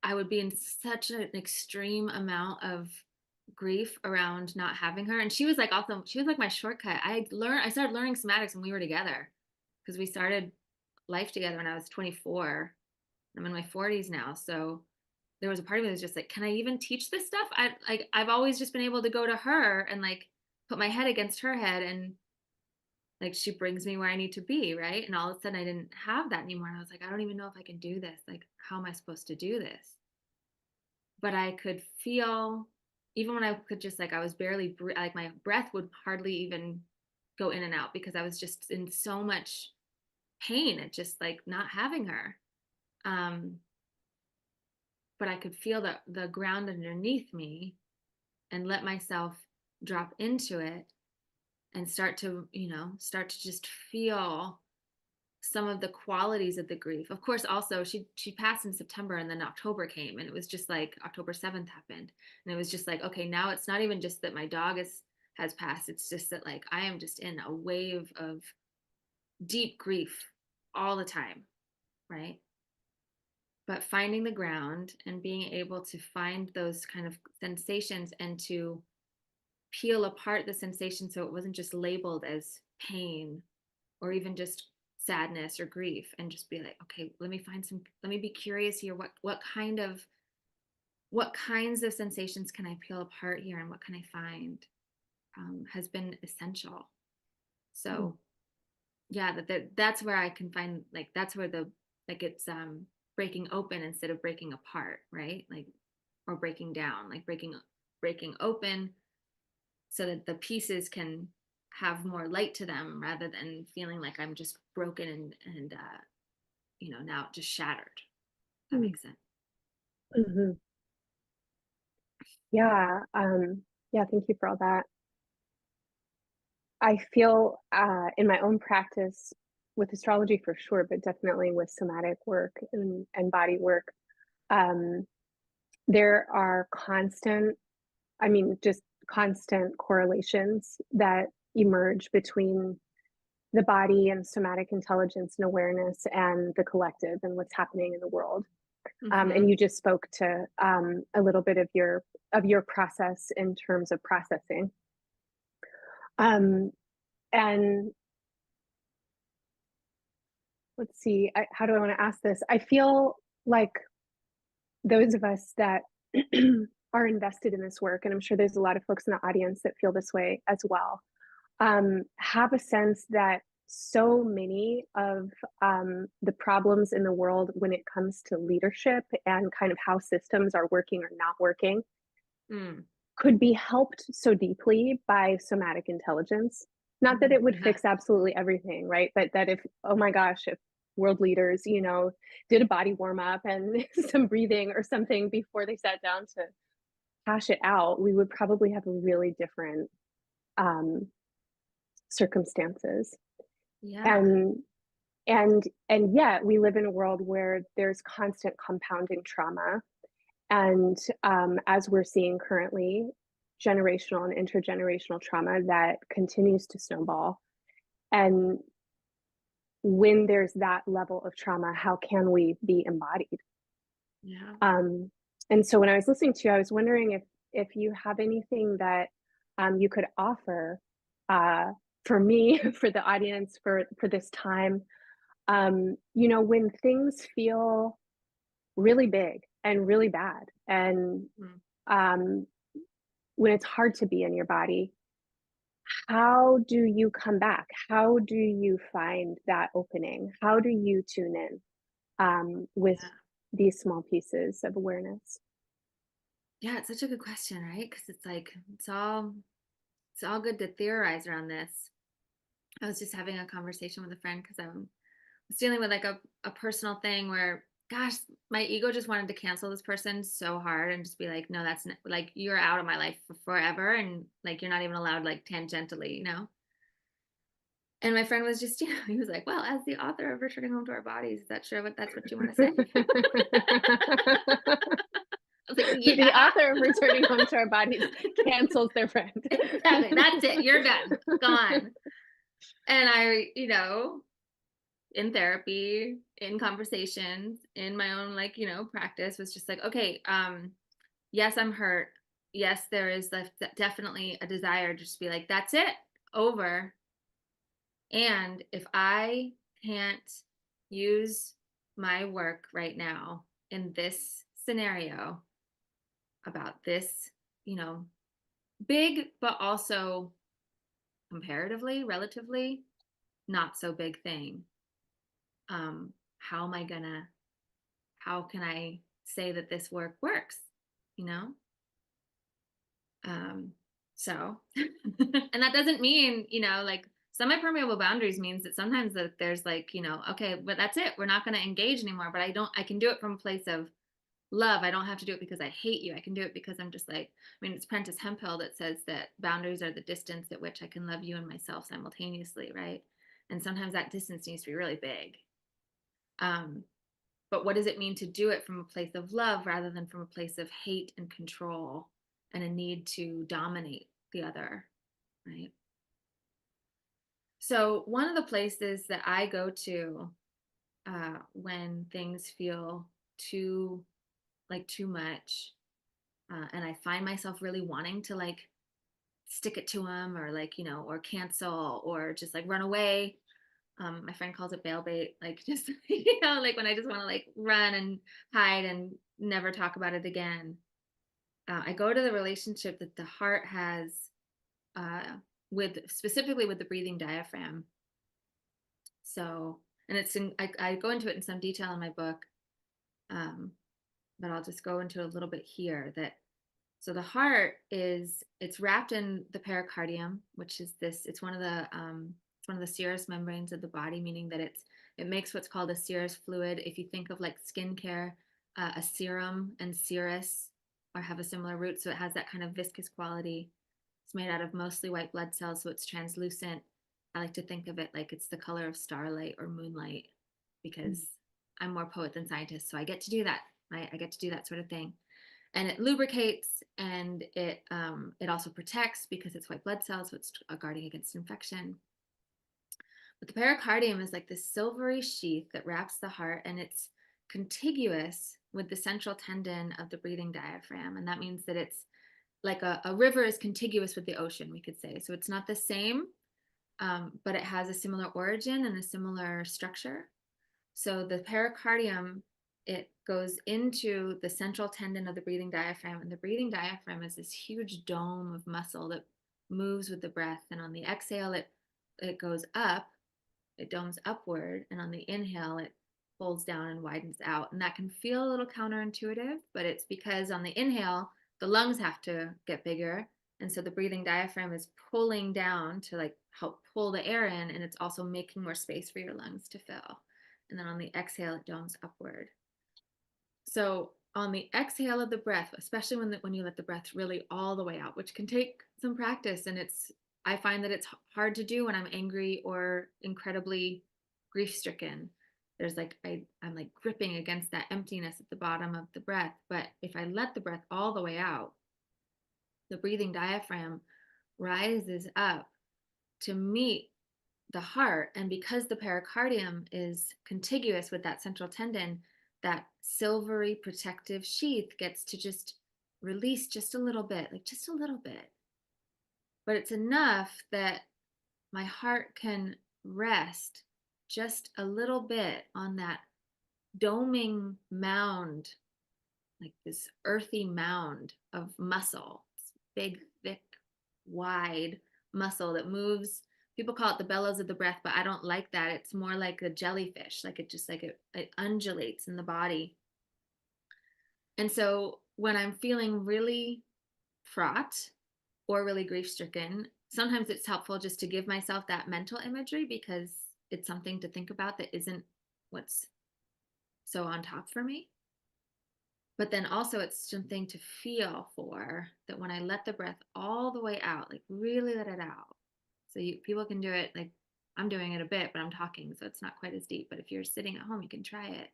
I would be in such an extreme amount of grief around not having her. And she was like my shortcut. I started learning somatics when we were together, because we started life together when I was 24. I'm in my 40s now. So there was a part of me that was just like, can I even teach this stuff? I've always just been able to go to her and like put my head against her head, and like she brings me where I need to be, right? And all of a sudden I didn't have that anymore. And I was like, I don't even know if I can do this. Like, how am I supposed to do this? But I could feel, even when I could just like, I was barely, like my breath would hardly even go in and out because I was just in so much pain at just like not having her. But I could feel the ground underneath me and let myself drop into it and start to just feel some of the qualities of the grief. Of course, also she passed in September, and then October came, and it was just like October 7th happened. And it was just like, okay, now it's not even just that my dog has passed. It's just that like I am just in a wave of deep grief all the time, right? But finding the ground and being able to find those kind of sensations and to peel apart the sensation so it wasn't just labeled as pain or even just sadness or grief, and just be like, okay, let me be curious here. What kinds of sensations can I peel apart here, and what can I find, has been essential. So yeah, that's where I can find, like, that's where it's breaking open instead of breaking apart, right? Like, or breaking down, like breaking open so that the pieces can have more light to them rather than feeling like I'm just broken and now just shattered. That makes sense. Mm-hmm. Yeah. Yeah. Thank you for all that. I feel in my own practice with astrology for sure, but definitely with somatic work and body work, um, there are just constant correlations that emerge between the body and somatic intelligence and awareness and the collective and what's happening in the world. And you just spoke to a little bit of your process in terms of processing. And let's see, how do I want to ask this? I feel like those of us that are invested in this work, and I'm sure there's a lot of folks in the audience that feel this way as well, have a sense that so many of the problems in the world when it comes to leadership and kind of how systems are working or not working could be helped so deeply by somatic intelligence. Not that it would fix absolutely everything, right? But that if, oh my gosh, if world leaders, did a body warm up and some breathing or something before they sat down to hash it out, we would probably have a really different circumstances. Yeah. And yet we live in a world where there's constant compounding trauma. And as we're seeing currently, generational and intergenerational trauma that continues to snowball. And when there's that level of trauma, how can we be embodied? Yeah. And so when I was listening to you, I was wondering if you have anything that you could offer for me, for the audience, for this time, when things feel really big and really bad, and when it's hard to be in your body, how do you come back? How do you find that opening? How do you tune in with these small pieces of awareness? Yeah, it's such a good question, right? Because it's like it's all good to theorize around this. I was just having a conversation with a friend because I was dealing with like a personal thing where, gosh, my ego just wanted to cancel this person so hard and just be like, no, that's not, like, you're out of my life for forever, and like you're not even allowed, like, tangentially. And my friend was just, he was like, well, as the author of Returning Home to Our Bodies, is that sure that's what you want to say? I was like, yeah. The author of Returning Home to Our Bodies cancels their friend. Exactly. That's it. You're done. Gone. And I, in therapy, in conversations, in my own, practice, was just like, okay, yes, I'm hurt. Yes, there is definitely a desire to just be like, that's it, over. And if I can't use my work right now in this scenario about this, big, but also comparatively, relatively not so big thing, how can I say that this work works, you know? So, and that doesn't mean, like Semi-permeable boundaries means that sometimes that there's like, okay, but that's it. We're not going to engage anymore. But I can do it from a place of love. I don't have to do it because I hate you. I can do it because I'm just like, it's Prentice Hemphill that says that boundaries are the distance at which I can love you and myself simultaneously, right? And sometimes that distance needs to be really big. But what does it mean to do it from a place of love rather than from a place of hate and control and a need to dominate the other, right? So one of the places that I go to when things feel too much, and I find myself really wanting to like stick it to them, or like, or cancel, or just like run away. My friend calls it bail bait, like just, like when I just want to like run and hide and never talk about it again. I go to the relationship that the heart has specifically with the breathing diaphragm. So, and I go into it in some detail in my book, but I'll just go into a little bit here. So the heart it's wrapped in the pericardium, which is it's one of the serous membranes of the body, meaning that it makes what's called a serous fluid. If you think of like skincare, a serum and serous have a similar root, so it has that kind of viscous quality. It's made out of mostly white blood cells, so it's translucent. I like to think of it like it's the color of starlight or moonlight, because I'm more poet than scientist, so I get to do that. I get to do that sort of thing. And it lubricates, and it also protects because it's white blood cells, so it's guarding against infection. But the pericardium is like this silvery sheath that wraps the heart, and it's contiguous with the central tendon of the breathing diaphragm. And that means that it's like a river is contiguous with the ocean, we could say. So it's not the same, but it has a similar origin and a similar structure. So the pericardium, it goes into the central tendon of the breathing diaphragm, and the breathing diaphragm is this huge dome of muscle that moves with the breath. And on the exhale, it goes up, it domes upward, and on the inhale, it folds down and widens out. And that can feel a little counterintuitive, but it's because on the inhale, the lungs have to get bigger, and so the breathing diaphragm is pulling down to like help pull the air in, and it's also making more space for your lungs to fill. And then on the exhale, it domes upward. So on the exhale of the breath, especially when you let the breath really all the way out, which can take some practice, and I find that it's hard to do when I'm angry or incredibly grief-stricken. There's like I'm like gripping against that emptiness at the bottom of the breath. But if I let the breath all the way out, the breathing diaphragm rises up to meet the heart. And because the pericardium is contiguous with that central tendon, that silvery protective sheath gets to just release just a little bit, like just a little bit. But it's enough that my heart can rest just a little bit on that doming mound, like this earthy mound of muscle. It's big, thick, wide muscle that moves. People call it the bellows of the breath, but I don't like that. It's more like a jellyfish, like it undulates in the body. And so when I'm feeling really fraught or really grief stricken, sometimes it's helpful just to give myself that mental imagery, because it's something to think about that isn't what's so on top for me. But then also it's something to feel for, that when I let the breath all the way out, like really let it out. So people can do it, like I'm doing it a bit, but I'm talking, so it's not quite as deep. But if you're sitting at home, you can try it,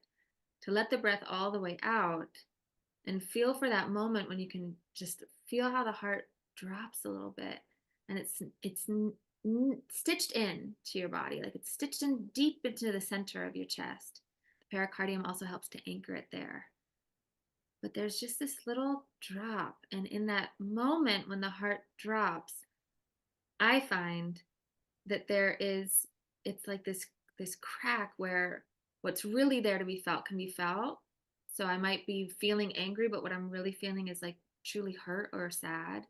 to let the breath all the way out and feel for that moment when you can just feel how the heart drops a little bit, and it's stitched in to your body, like it's stitched in deep into the center of your chest. The pericardium also helps to anchor it there. But there's just this little drop, and in that moment when the heart drops, I find that it's like this crack where what's really there to be felt can be felt. So I might be feeling angry, but what I'm really feeling is like truly hurt or sad.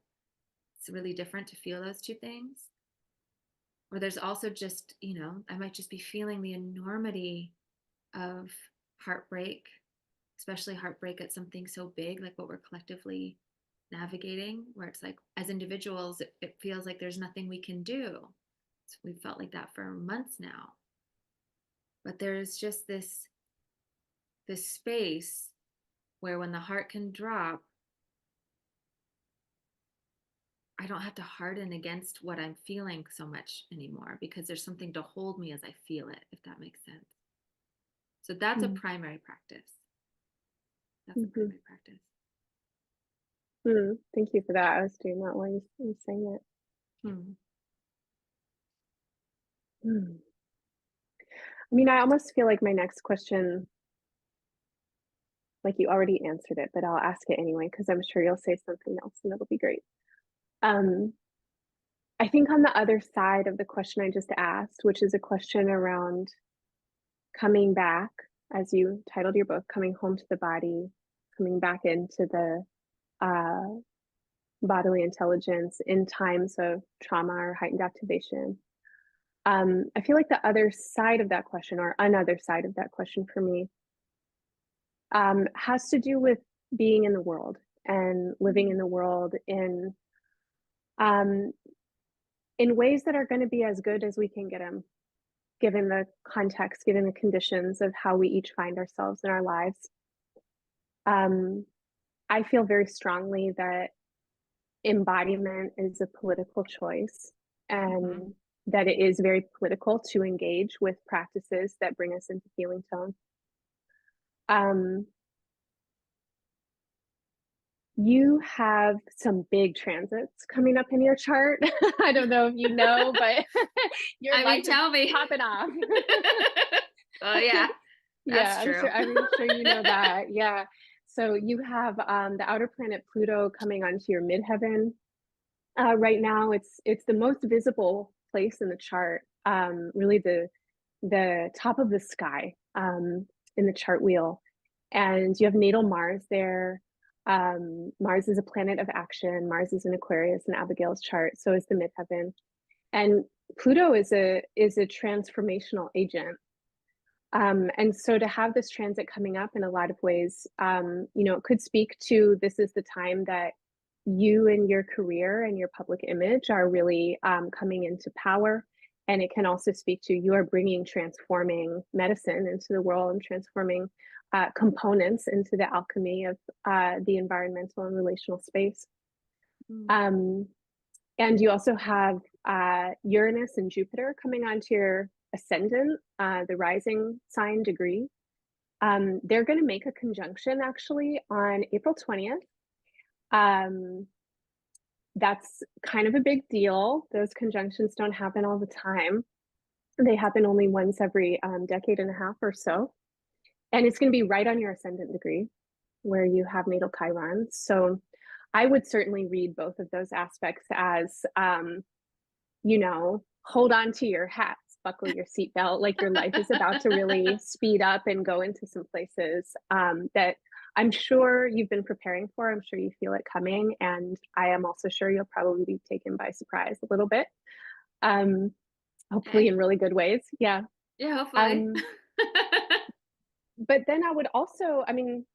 It's really different to feel those two things. Or there's also just, I might just be feeling the enormity of heartbreak, especially heartbreak at something so big like what we're collectively navigating, where it's like as individuals, it feels like there's nothing we can do. We've felt like that for months now. But there's just this space where when the heart can drop, I don't have to harden against what I'm feeling so much anymore, because there's something to hold me as I feel it, if that makes sense. So that's a Mm. primary practice. That's a Mhm. primary practice. Thank you for that. I was doing that while you were saying it. Hmm. Mm. I mean, I almost feel like my next question, like you already answered it, but I'll ask it anyway because I'm sure you'll say something else and it'll be great. Um, I think on the other side of the question I just asked, which is a question around coming back, as you titled your book, coming home to the body, coming back into the uh, bodily intelligence in times of trauma or heightened activation. I feel like the other side of that question, or another side of that question for me, has to do with being in the world and living in the world um, in ways that are going to be as good as we can get them, given the context, given the conditions of how we each find ourselves in our lives. Um, I feel very strongly that embodiment is a political choice Mm-hmm. and that it is very political to engage with practices that bring us into healing tone. Um, you have some big transits coming up in your chart. I don't know if you know, but your I mean, life is tell me. popping off. Oh, yeah, Yeah, that's true. I'm sure you know that. Yeah. So you have the outer planet Pluto coming onto your midheaven. Right now, it's the most visible place in the chart. Really, the top of the sky in the chart wheel, and you have natal Mars there. Mars is a planet of action. Mars is in Aquarius in Abigail's chart. So is the midheaven, and Pluto is a transformational agent. And so to have this transit coming up in a lot of ways, it could speak to this is the time that you and your career and your public image are really coming into power. And it can also speak to you are bringing transforming medicine into the world and transforming components into the alchemy of the environmental and relational space. Mm. Um, and you also have Uranus and Jupiter coming onto your ascendant, the rising sign degree. They're going to make a conjunction actually on April 20th. That's kind of a big deal. Those conjunctions don't happen all the time. They happen only once every decade and a half or so. And it's going to be right on your ascendant degree where you have natal chirons. So I would certainly read both of those aspects as hold on to your hats, buckle your seatbelt, like your life is about to really speed up and go into some places that I'm sure you've been preparing for. I'm sure you feel it coming. And I am also sure you'll probably be taken by surprise a little bit, hopefully Okay. in really good ways. Yeah. Yeah, hopefully. Um, but then I would also, I mean,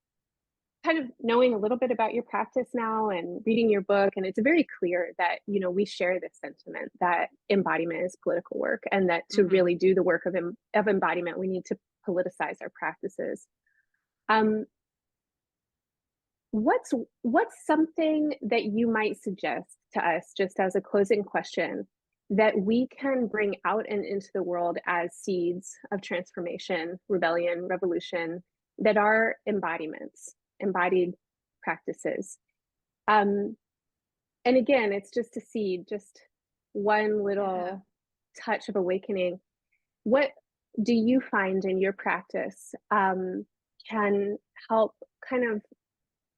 kind of knowing a little bit about your practice now and reading your book, and it's very clear that we share this sentiment that embodiment is political work, and that to Hmm. really do the work of embodiment we need to politicize our practices. um, what's something that you might suggest to us, just as a closing question, that we can bring out and into the world as seeds of transformation, rebellion, revolution, that are embodiments, embodied practices? um, and again, it's just a seed, just one Yeah. little touch of awakening. What do you find in your practice can help kind of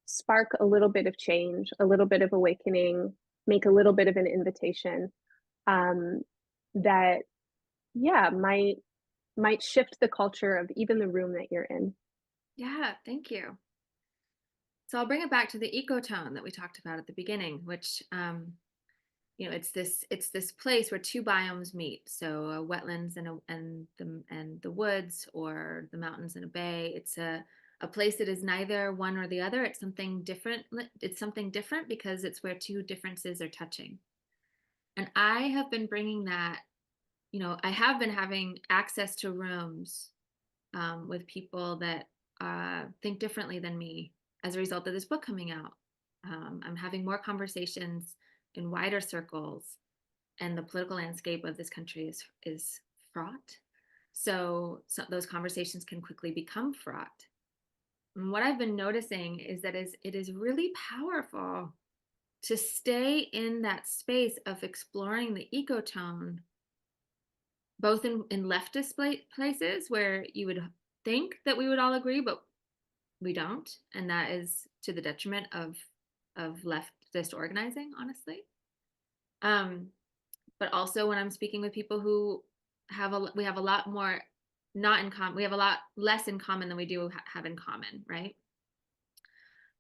spark a little bit of change, a little bit of awakening, make a little bit of an invitation um, that, yeah, might shift the culture of even the room that you're in? Yeah, thank you. So I'll bring it back to the ecotone that we talked about at the beginning, which it's this place where two biomes meet. So wetlands and the woods, or the mountains and a bay. It's a place that is neither one or the other. It's something different. It's something different because it's where two differences are touching. And I have been bringing that I have been having access to rooms with people that think differently than me as a result of this book coming out. I'm having more conversations in wider circles, and the political landscape of this country is fraught. So those conversations can quickly become fraught. And what I've been noticing is that it is really powerful to stay in that space of exploring the ecotone, both in leftist places where you would think that we would all agree, but we don't, and that is to the detriment of leftist organizing, honestly. Um, but also when I'm speaking with people who we have a lot more not in common, we have a lot less in common than we do have in common, right?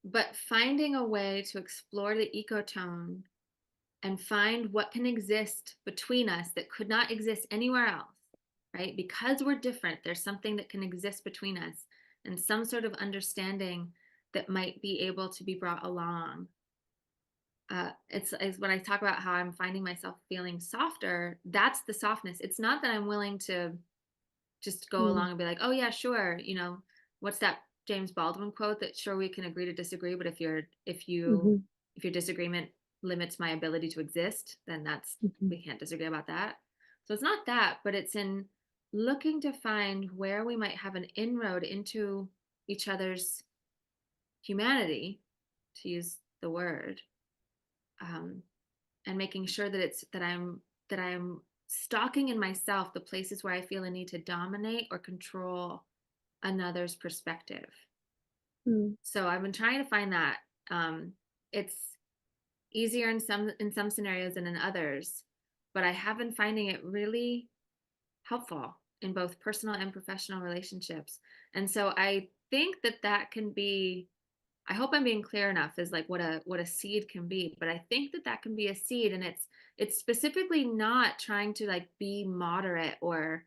But finding a way to explore the ecotone and find what can exist between us that could not exist anywhere else, right? Because we're different, there's something that can exist between us and some sort of understanding that might be able to be brought along. It's when I talk about how I'm finding myself feeling softer, that's the softness. It's not that I'm willing to just go Mm. along and be like, oh yeah, sure, what's that James Baldwin quote that sure we can agree to disagree, but Mhm. if your disagreement limits my ability to exist, then Mhm. we can't disagree about that. So it's not that, but it's in looking to find where we might have an inroad into each other's humanity, to use the word, um, and making sure that I'm stalking in myself the places where I feel a need to dominate or control another's perspective. Mm. So I've been trying to find that. It's easier in some scenarios than in others, but I have been finding it really helpful in both personal and professional relationships. And so I think that can be, I hope I'm being clear enough as like what a seed can be, but I think that can be a seed, and it's specifically not trying to like be moderate or,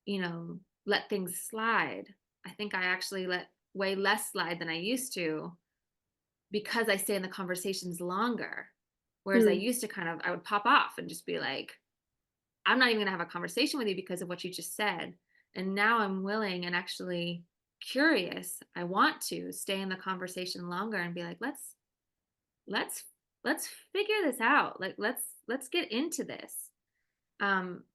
you know, let things slide. I think I actually let way less slide than I used to because I stay in the conversations longer. Whereas I Mm. used to I would pop off and just be like, I'm not even going to have a conversation with you because of what you just said. And now I'm willing and actually curious. I want to stay in the conversation longer and be like, let's let's figure this out. Like let's get into this. Um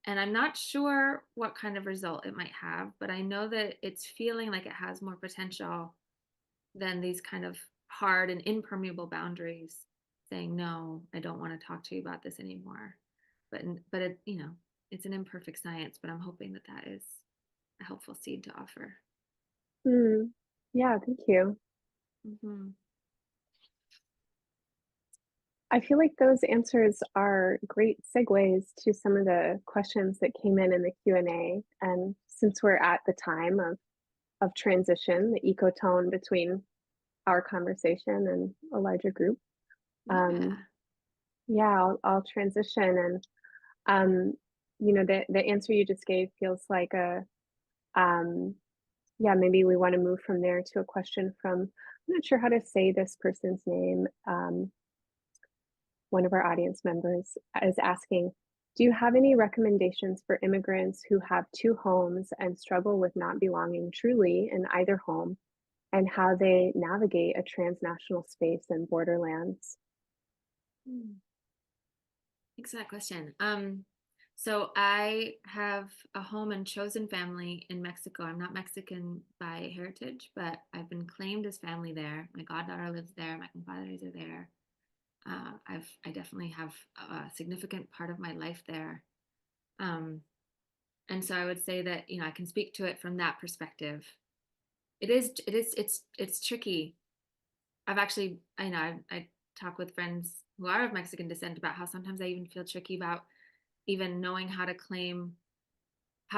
and I'm not sure what kind of result it might have, but I know that it's feeling like it has more potential than these kind of hard and impermeable boundaries saying, no, I don't want to talk to you about this anymore. But it, it's an imperfect science, but I'm hoping that is a helpful seed to offer. Mm. Yeah, thank you. Hmm. I feel like those answers are great segues to some of the questions that came in the Q&A. And since we're at the time of transition, the ecotone between our conversation and a larger group, um, Yeah. yeah, I'll transition. And um, the answer you just gave feels like um, yeah, maybe we want to move from there to a question from, I'm not sure how to say this person's name. One of our audience members is asking, do you have any recommendations for immigrants who have two homes and struggle with not belonging truly in either home, and how they navigate a transnational space and borderlands? Hmm. Thanks for that question. So I have a home and chosen family in Mexico. I'm not Mexican by heritage, but I've been claimed as family there. My goddaughter lives there. My compadres are there. I definitely have a significant part of my life there. Um, and so I would say that, I can speak to it from that perspective. It's tricky. I talk with friends who are of Mexican descent about how sometimes I even feel tricky about even knowing how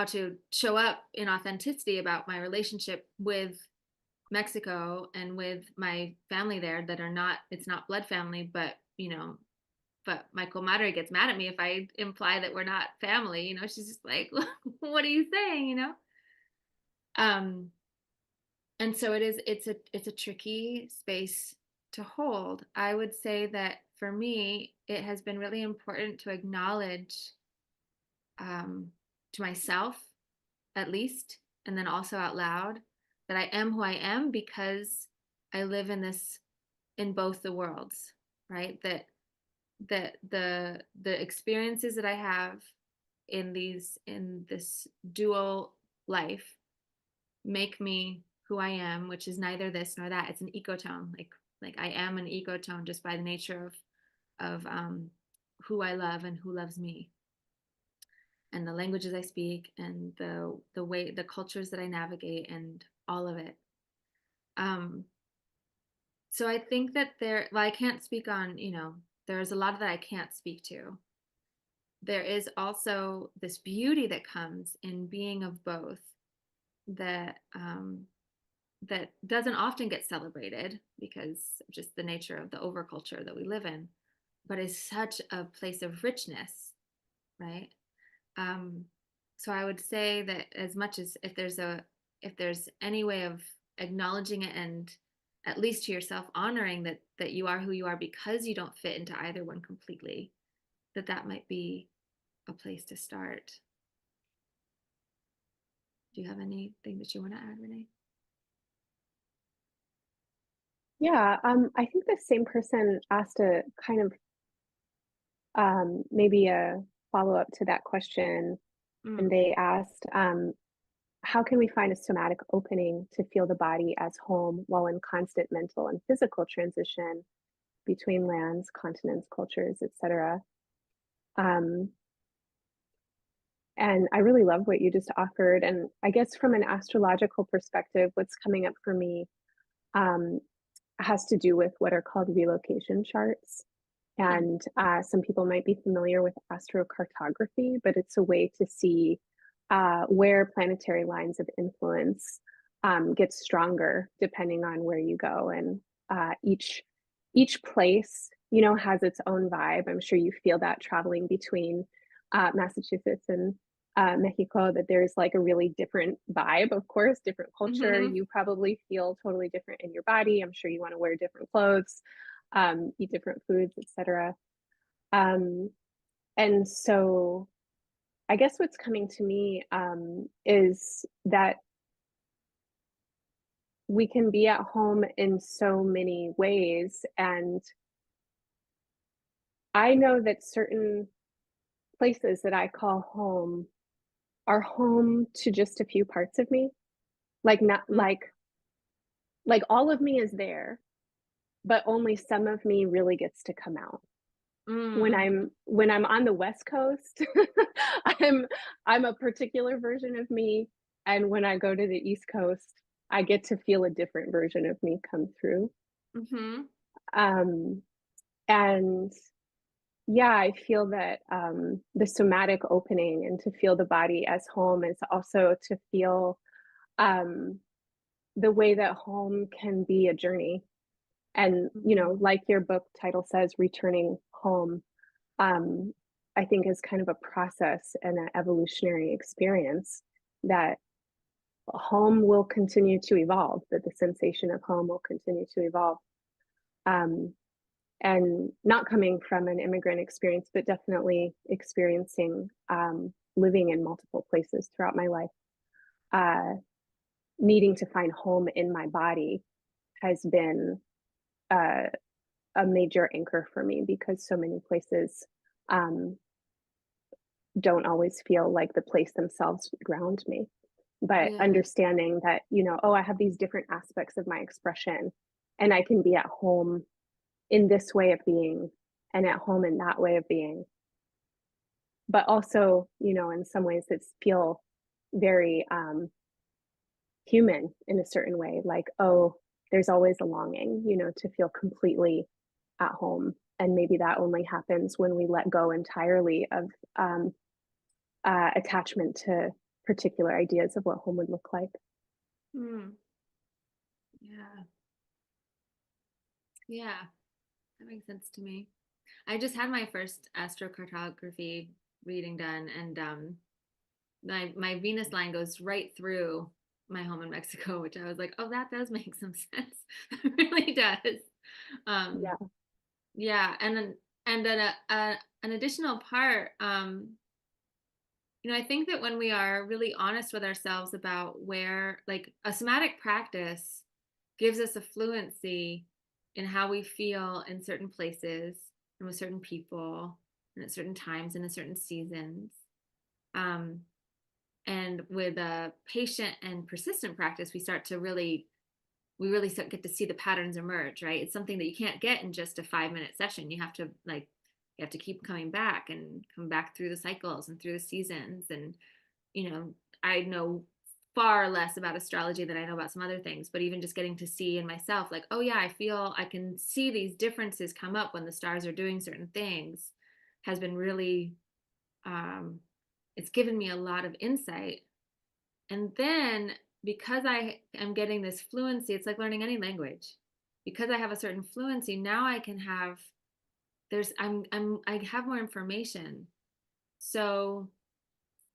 to show up in authenticity about my relationship with Mexico and with my family there that are not, it's not blood family, but my comadre gets mad at me if I imply that we're not family. She's just like, what are you saying? Um, and so it's a tricky space to hold. I would say that for me, it has been really important to acknowledge to myself at least, and then also out loud, that I am who I am because I live in both the worlds, right? That the experiences that I have in this dual life make me who I am, which is neither this nor that. It's an ecotone. Like I am an ecotone just by the nature of who I love and who loves me, and the languages I speak, and the cultures that I navigate, and all of it. Um, so I think that well, I can't speak on, there's a lot that I can't speak to. There is also this beauty that comes in being of both, that that doesn't often get celebrated because of just the nature of the overculture that we live in, but is such a place of richness, right? Um, so I would say that, as much as if there's any way of acknowledging it, and at least to yourself honoring that you are who you are because you don't fit into either one completely, that might be a place to start. Do you have anything that you want to add, Renee? Yeah, I think the same person asked a kind of maybe a follow-up to that question, and Mm, they asked, how can we find a somatic opening to feel the body as home while in constant mental and physical transition between lands, continents, cultures, etc.? Um, and I really love what you just offered. And I guess from an astrological perspective, what's coming up for me um, has to do with what are called relocation charts. mm, And some people might be familiar with astrocartography, but it's a way to see where planetary lines of influence get stronger depending on where you go. And each place, has its own vibe. I'm sure you feel that traveling between Massachusetts and Mexico, that there's like a really different vibe, of course, different culture. mm-hmm. You probably feel totally different in your body. I'm sure you want to wear different clothes, eat different foods, etc. Um, and so I guess what's coming to me is that we can be at home in so many ways. And I know that certain places that I call home are home to just a few parts of me. Like not like all of me is there, but only some of me really gets to come out. Mm, When I'm on the West Coast, I'm I'm a particular version of me, and when I go to the East Coast, I get to feel a different version of me come through. mm-hmm. Um, and yeah, I feel that the somatic opening and to feel the body as home is also to feel um, the way that home can be a journey. And, Mm-hmm. like your book title says, returning home, um, I think is kind of a process and an evolutionary experience that home will continue to evolve, that the sensation of home will continue to evolve. Um, and not coming from an immigrant experience, but definitely experiencing living in multiple places throughout my life, uh, needing to find home in my body has been uh, a major anchor for me because so many places um, don't always feel like the place themselves would ground me. But Yeah. understanding that, oh, I have these different aspects of my expression and I can be at home in this way of being and at home in that way of being. But also, in some ways that feel very human in a certain way, like, oh, there's always a longing, to feel completely at home. And maybe that only happens when we let go entirely of um, attachment to particular ideas of what home would look like. Mm, yeah. Yeah. That makes sense to me. I just had my first astrocartography reading done, and my Venus line goes right through my home in Mexico, which I was like, oh, that does make some sense. It really does. Um, Yeah. yeah, and then an additional part. I think that when we are really honest with ourselves about where, like, a somatic practice gives us a fluency in how we feel in certain places and with certain people and at certain times and in certain seasons. Um, and with a patient and persistent practice, we really get to see the patterns emerge, right? It's something that you can't get in just a 5-minute session. You have to keep coming back and come back through the cycles and through the seasons. And, you know, I know far less about astrology than I know about some other things, but even just getting to see in myself, like, oh yeah, I can see these differences come up when the stars are doing certain things, has been really, um, it's given me a lot of insight. And then because I am getting this fluency, it's like learning any language. Because I have a certain fluency, now I can have I have more information. So,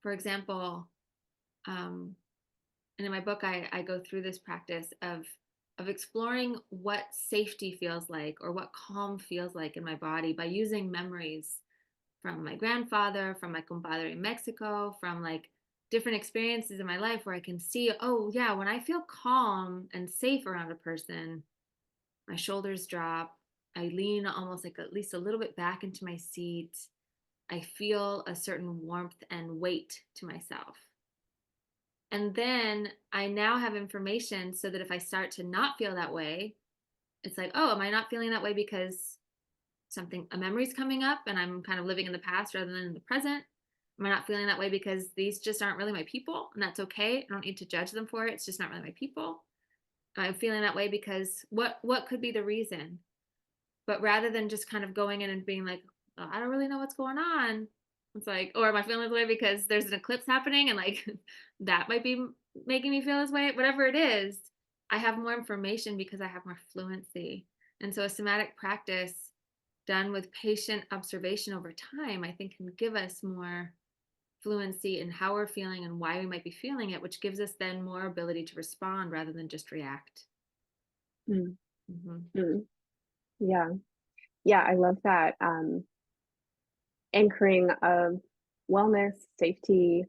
for example, um, and in my book, I go through this practice of exploring what safety feels like or what calm feels like in my body by using memories from my grandfather, from my compadre in Mexico, from like different experiences in my life where I can see, oh yeah, when I feel calm and safe around a person, my shoulders drop. I lean almost like at least a little bit back into my seat. I feel a certain warmth and weight to myself. And then I now have information so that if I start to not feel that way, it's like, oh, am I not feeling that way because a memory's coming up and I'm kind of living in the past rather than in the present? Am I not feeling that way because these just aren't really my people? And that's okay. I don't need to judge them for it. It's just not really my people. I'm feeling that way because what could be the reason? But rather than just kind of going in and being like, oh, I don't really know what's going on. It's like, or am I feeling this way because there's an eclipse happening and like that might be making me feel this way? Whatever it is, I have more information because I have more fluency. And so a somatic practice done with patient observation over time, I think can give us more fluency in how we're feeling and why we might be feeling it, which gives us then more ability to respond rather than just react. Mm, Mm-hmm. mm. Yeah. Yeah, I love that, anchoring of wellness, safety,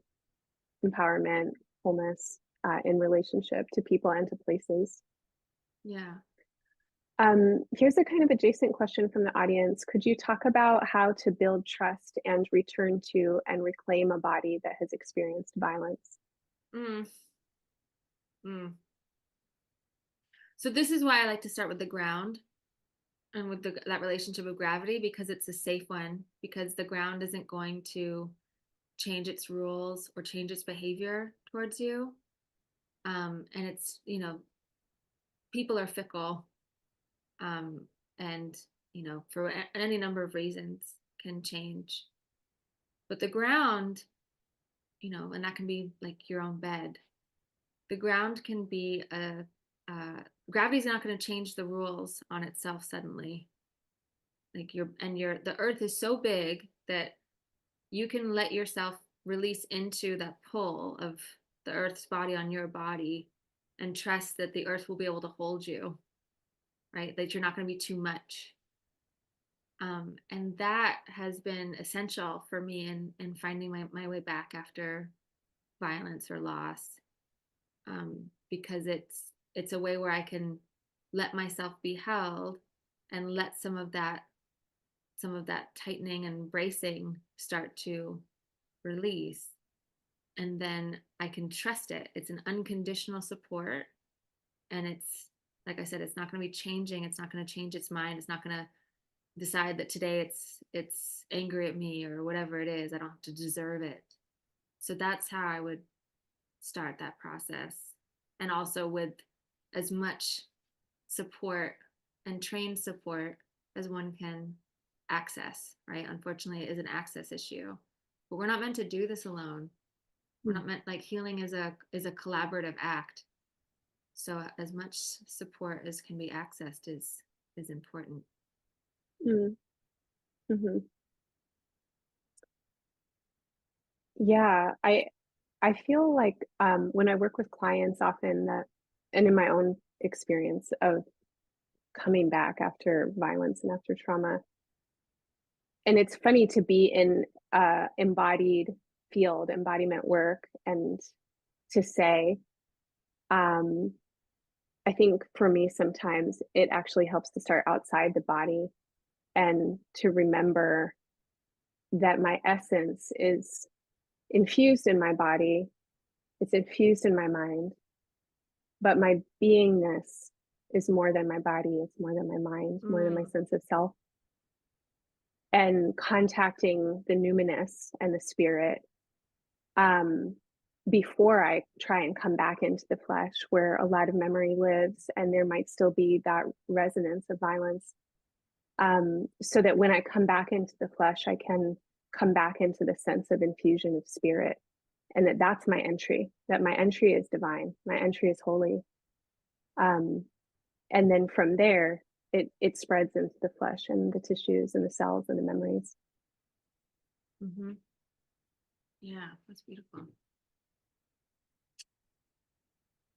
empowerment, wholeness, in relationship to people and to places. Yeah. Here's a kind of adjacent question from the audience. Could you talk about how to build trust and return to and reclaim a body that has experienced violence? Mm, mm. So this is why I like to start with the ground and with that relationship of gravity, because it's a safe one, because the ground isn't going to change its rules or change its behavior towards you. And it's, people are fickle, um, and, for any number of reasons can change. But the ground, and that can be like your own bed. The ground can be gravity's not going to change the rules on itself suddenly. Like the earth is so big that you can let yourself release into that pull of the earth's body on your body and trust that the earth will be able to hold you, right? That you're not going to be too much. And that has been essential for me in finding my way back after violence or loss, because it's a way where I can let myself be held and let some of that tightening and bracing start to release, and then I can trust it. It's an unconditional support, and it's, like I said, it's not going to be changing. It's not going to change its mind. It's not going to decide that today it's angry at me or whatever it is. I don't have to deserve it. So that's how I would start that process, and also with as much support and trained support as one can access, right? Unfortunately, it is an access issue, but we're not meant to do this alone. We're not meant, like, healing is a collaborative act. So as much support as can be accessed is important. Mm, mhm. Yeah, I feel like, when I work with clients often that and in my own experience of coming back after violence and after trauma, and it's funny to be in embodied field, embodiment work, and to say, um, I think for me, sometimes it actually helps to start outside the body and to remember that my essence is infused in my body, it's infused in my mind, but my beingness is more than my body, it's more than my mind, more than my Mm. sense of self. And contacting the numinous and the spirit um, before I try and come back into the flesh where a lot of memory lives and there might still be that resonance of violence. So that when I come back into the flesh, I can come back into the sense of infusion of spirit, and that's my entry, that my entry is divine, my entry is holy. Um, and then from there, it spreads into the flesh and the tissues and the cells and the memories. Hmm. Yeah, that's beautiful.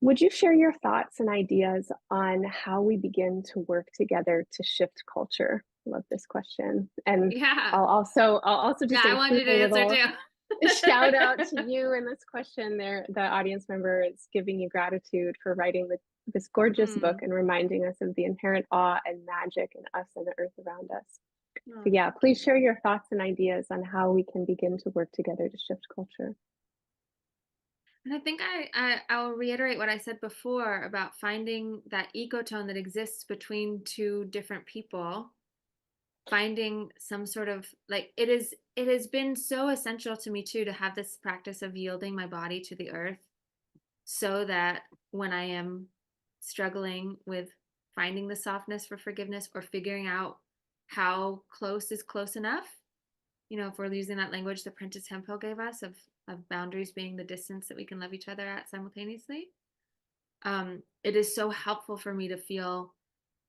Would you share your thoughts and ideas on how we begin to work together to shift culture? I love this question. And Yeah. I'll also Yeah, just I want you include to a answer little too. shout out to you in this question. There, the audience member is giving you gratitude for writing this gorgeous book Mm. and reminding us of the inherent awe and magic in us and the earth around us. So Oh. yeah, please share your thoughts and ideas on how we can begin to work together to shift culture. And I think I'll reiterate what I said before about finding that ecotone that exists between two different people, finding some sort of like it has been so essential to me too to have this practice of yielding my body to the earth so that when I am struggling with finding the softness for forgiveness or figuring out how close is close enough, you know, if we're using that language that Prentice Hemphill gave us of boundaries being the distance that we can love each other at simultaneously, it is so helpful for me to feel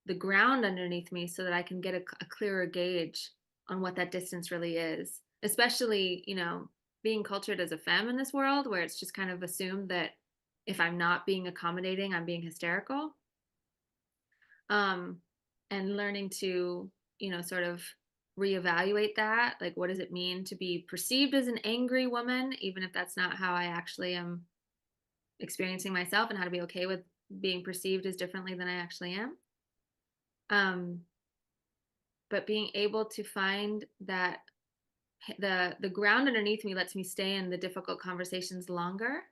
the ground underneath me so that I can get a clearer gauge on what that distance really is. Especially, you know, being cultured as a femme in this world where it's just kind of assumed that if I'm not being accommodating, I'm being hysterical. Um, and learning to, you know, sort of reevaluate that. Like, what does it mean to be perceived as an angry woman, even if that's not how I actually am experiencing myself, and how to be okay with being perceived as differently than I actually am. Um, but being able to find that the ground underneath me lets me stay in the difficult conversations longer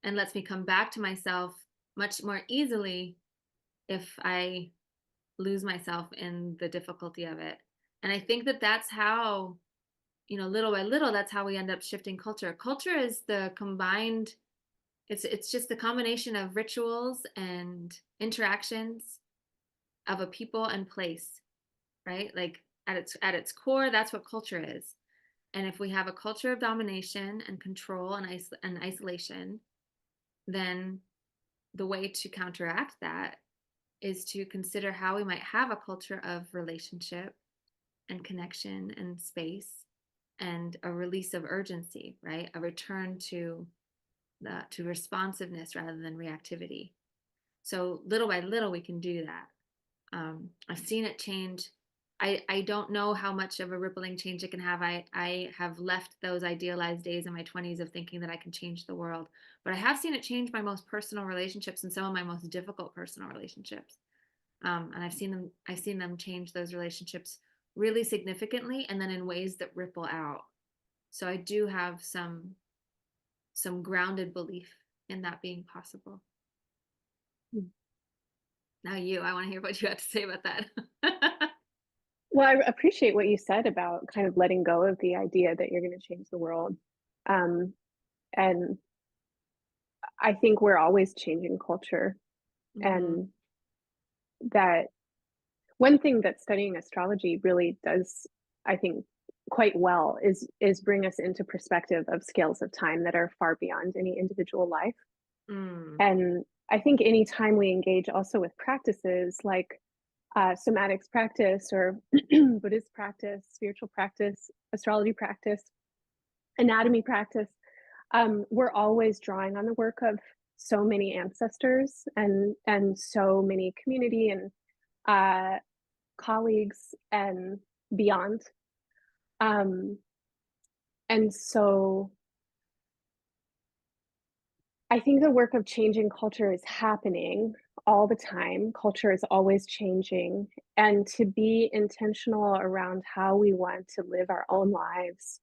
and lets me come back to myself much more easily if I lose myself in the difficulty of it. And I think that that's how, you know, little by little, that's how we end up shifting culture. Culture is the combined, it's just the combination of rituals and interactions of a people and place, right? Like at its core, that's what culture is. And if we have a culture of domination and control and isolation, then the way to counteract that is to consider how we might have a culture of relationship and connection and space and a release of urgency, right? A return to responsiveness rather than reactivity. So little by little, we can do that. I've seen it change. I don't know how much of a rippling change it can have. I have left those idealized days in my 20s of thinking that I can change the world, but I have seen it change my most personal relationships and some of my most difficult personal relationships. And I've seen them change those relationships really significantly, and then in ways that ripple out. So I do have some grounded belief in that being possible. Now I want to hear what you have to say about that. Well, I appreciate what you said about kind of letting go of the idea that you're going to change the world. Um, and I think we're always changing culture. Mm-hmm. And that one thing that studying astrology really does, I think, quite well is bring us into perspective of scales of time that are far beyond any individual life. Mm. And I think anytime we engage also with practices like somatics practice or Buddhist practice, spiritual practice, astrology practice, anatomy practice, we're always drawing on the work of so many ancestors and so many community and uh, colleagues and beyond. Um, and so I think the work of changing culture is happening all the time. Culture is always changing. And to be intentional around how we want to live our own lives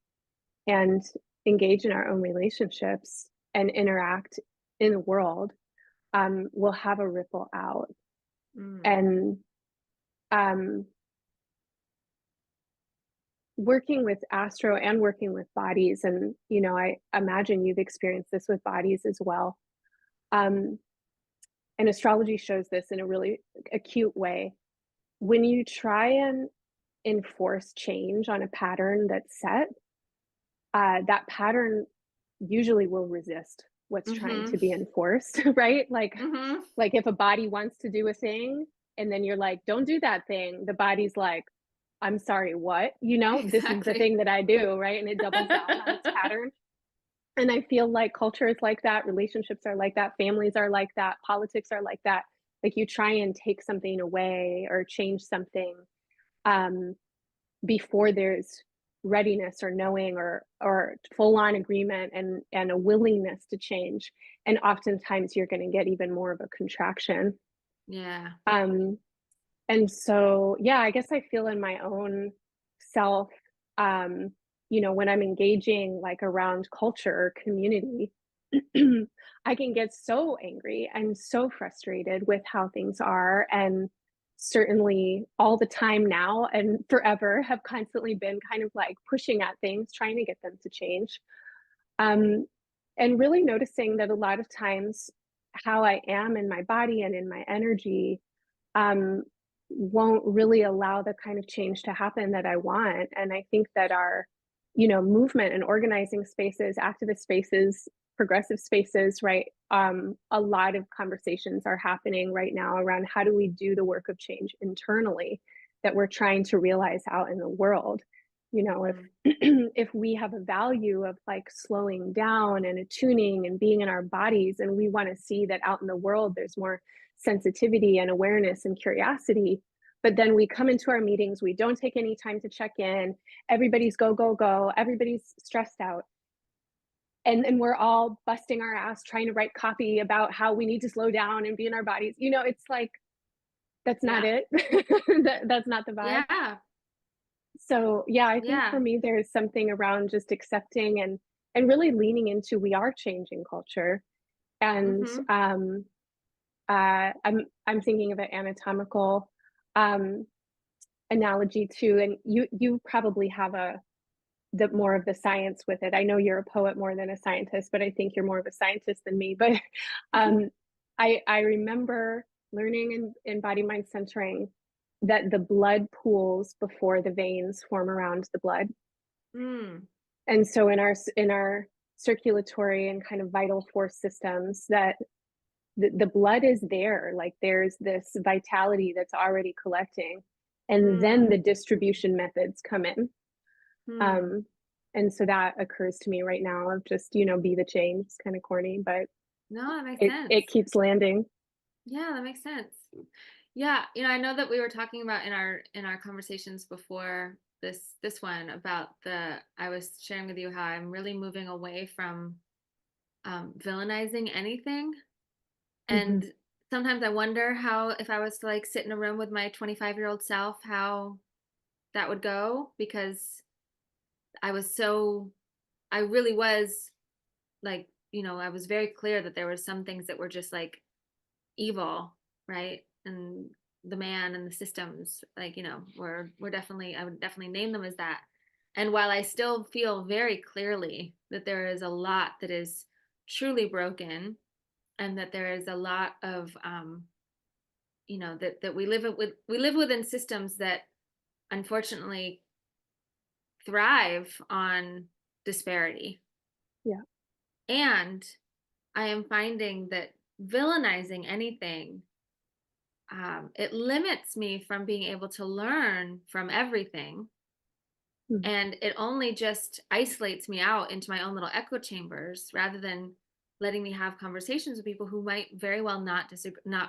and engage in our own relationships and interact in the world will have a ripple out. Mm. And um, working with astro and working with bodies, and I imagine you've experienced this with bodies as well. Um, and astrology shows this in a really acute way. When you try and enforce change on a pattern that's set, that pattern usually will resist what's trying Mhm. to be enforced, right? Mhm. Like if a body wants to do a thing and then you're like, don't do that thing, the body's like, I'm sorry, what? This is the Exactly. thing that I do, right? And it doubles down on its pattern. And I feel like culture is like that, relationships are like that, families are like that, politics are like that. Like you try and take something away or change something um, before there's readiness or knowing or full on agreement and a willingness to change. And oftentimes you're going to get even more of a contraction. Yeah. Um, and so, yeah, I guess I feel in my own self, um, when I'm engaging like around culture or community, I can get so angry and so frustrated with how things are. And certainly all the time now and forever have constantly been kind of like pushing at things, trying to get them to change. Um, and really noticing that a lot of times how I am in my body and in my energy um, won't really allow the kind of change to happen that I want. And I think that our, movement and organizing spaces, activist spaces, progressive spaces, right? A lot of conversations are happening right now around how do we do the work of change internally that we're trying to realize out in the world. If Mm. if we have a value of like slowing down and attuning and being in our bodies, and we want to see that out in the world there's more sensitivity and awareness and curiosity. But then we come into our meetings, we don't take any time to check in. Everybody's go, go, go. Everybody's stressed out. And then we're all busting our ass trying to write copy about how we need to slow down and be in our bodies. It's like, that's not Yeah. it. That's not the vibe. Yeah. So, yeah, I think for Yeah. me, there's something around just accepting and really leaning into we are changing culture. And Mhm. I'm thinking of an anatomical um, analogy too, and you probably have the more of the science with it. I know you're a poet more than a scientist, but I think you're more of a scientist than me. But um, I remember learning in body mind centering that the blood pools before the veins form around the blood, Mm. and so in our circulatory and kind of vital force systems that the blood is there, like there's this vitality that's already collecting, and then Mm. the distribution methods come in. Mm. um and so that occurs to me right now of just be the change. It's kind of corny, but No, that makes it sense. keeps landing. Yeah, that makes sense. Yeah, I know that we were talking about in our conversations before this one about the I was sharing with you how I'm really moving away from villainizing anything. Hmm. And sometimes I wonder how if I was to like sit in a room with my 25-year-old self, how that would go because I was so I really was like, I was very clear that there were some things that were just like evil, right? And the man and the systems, like, were definitely I would definitely name them as that. And while I still feel very clearly that there is a lot that is truly broken and that there is a lot of that we live within systems that unfortunately thrive on disparity. Yeah. And I am finding that villainizing anything, it limits me from being able to learn from everything. Mhm. And it only just isolates me out into my own little echo chambers rather than letting me have conversations with people who might very well not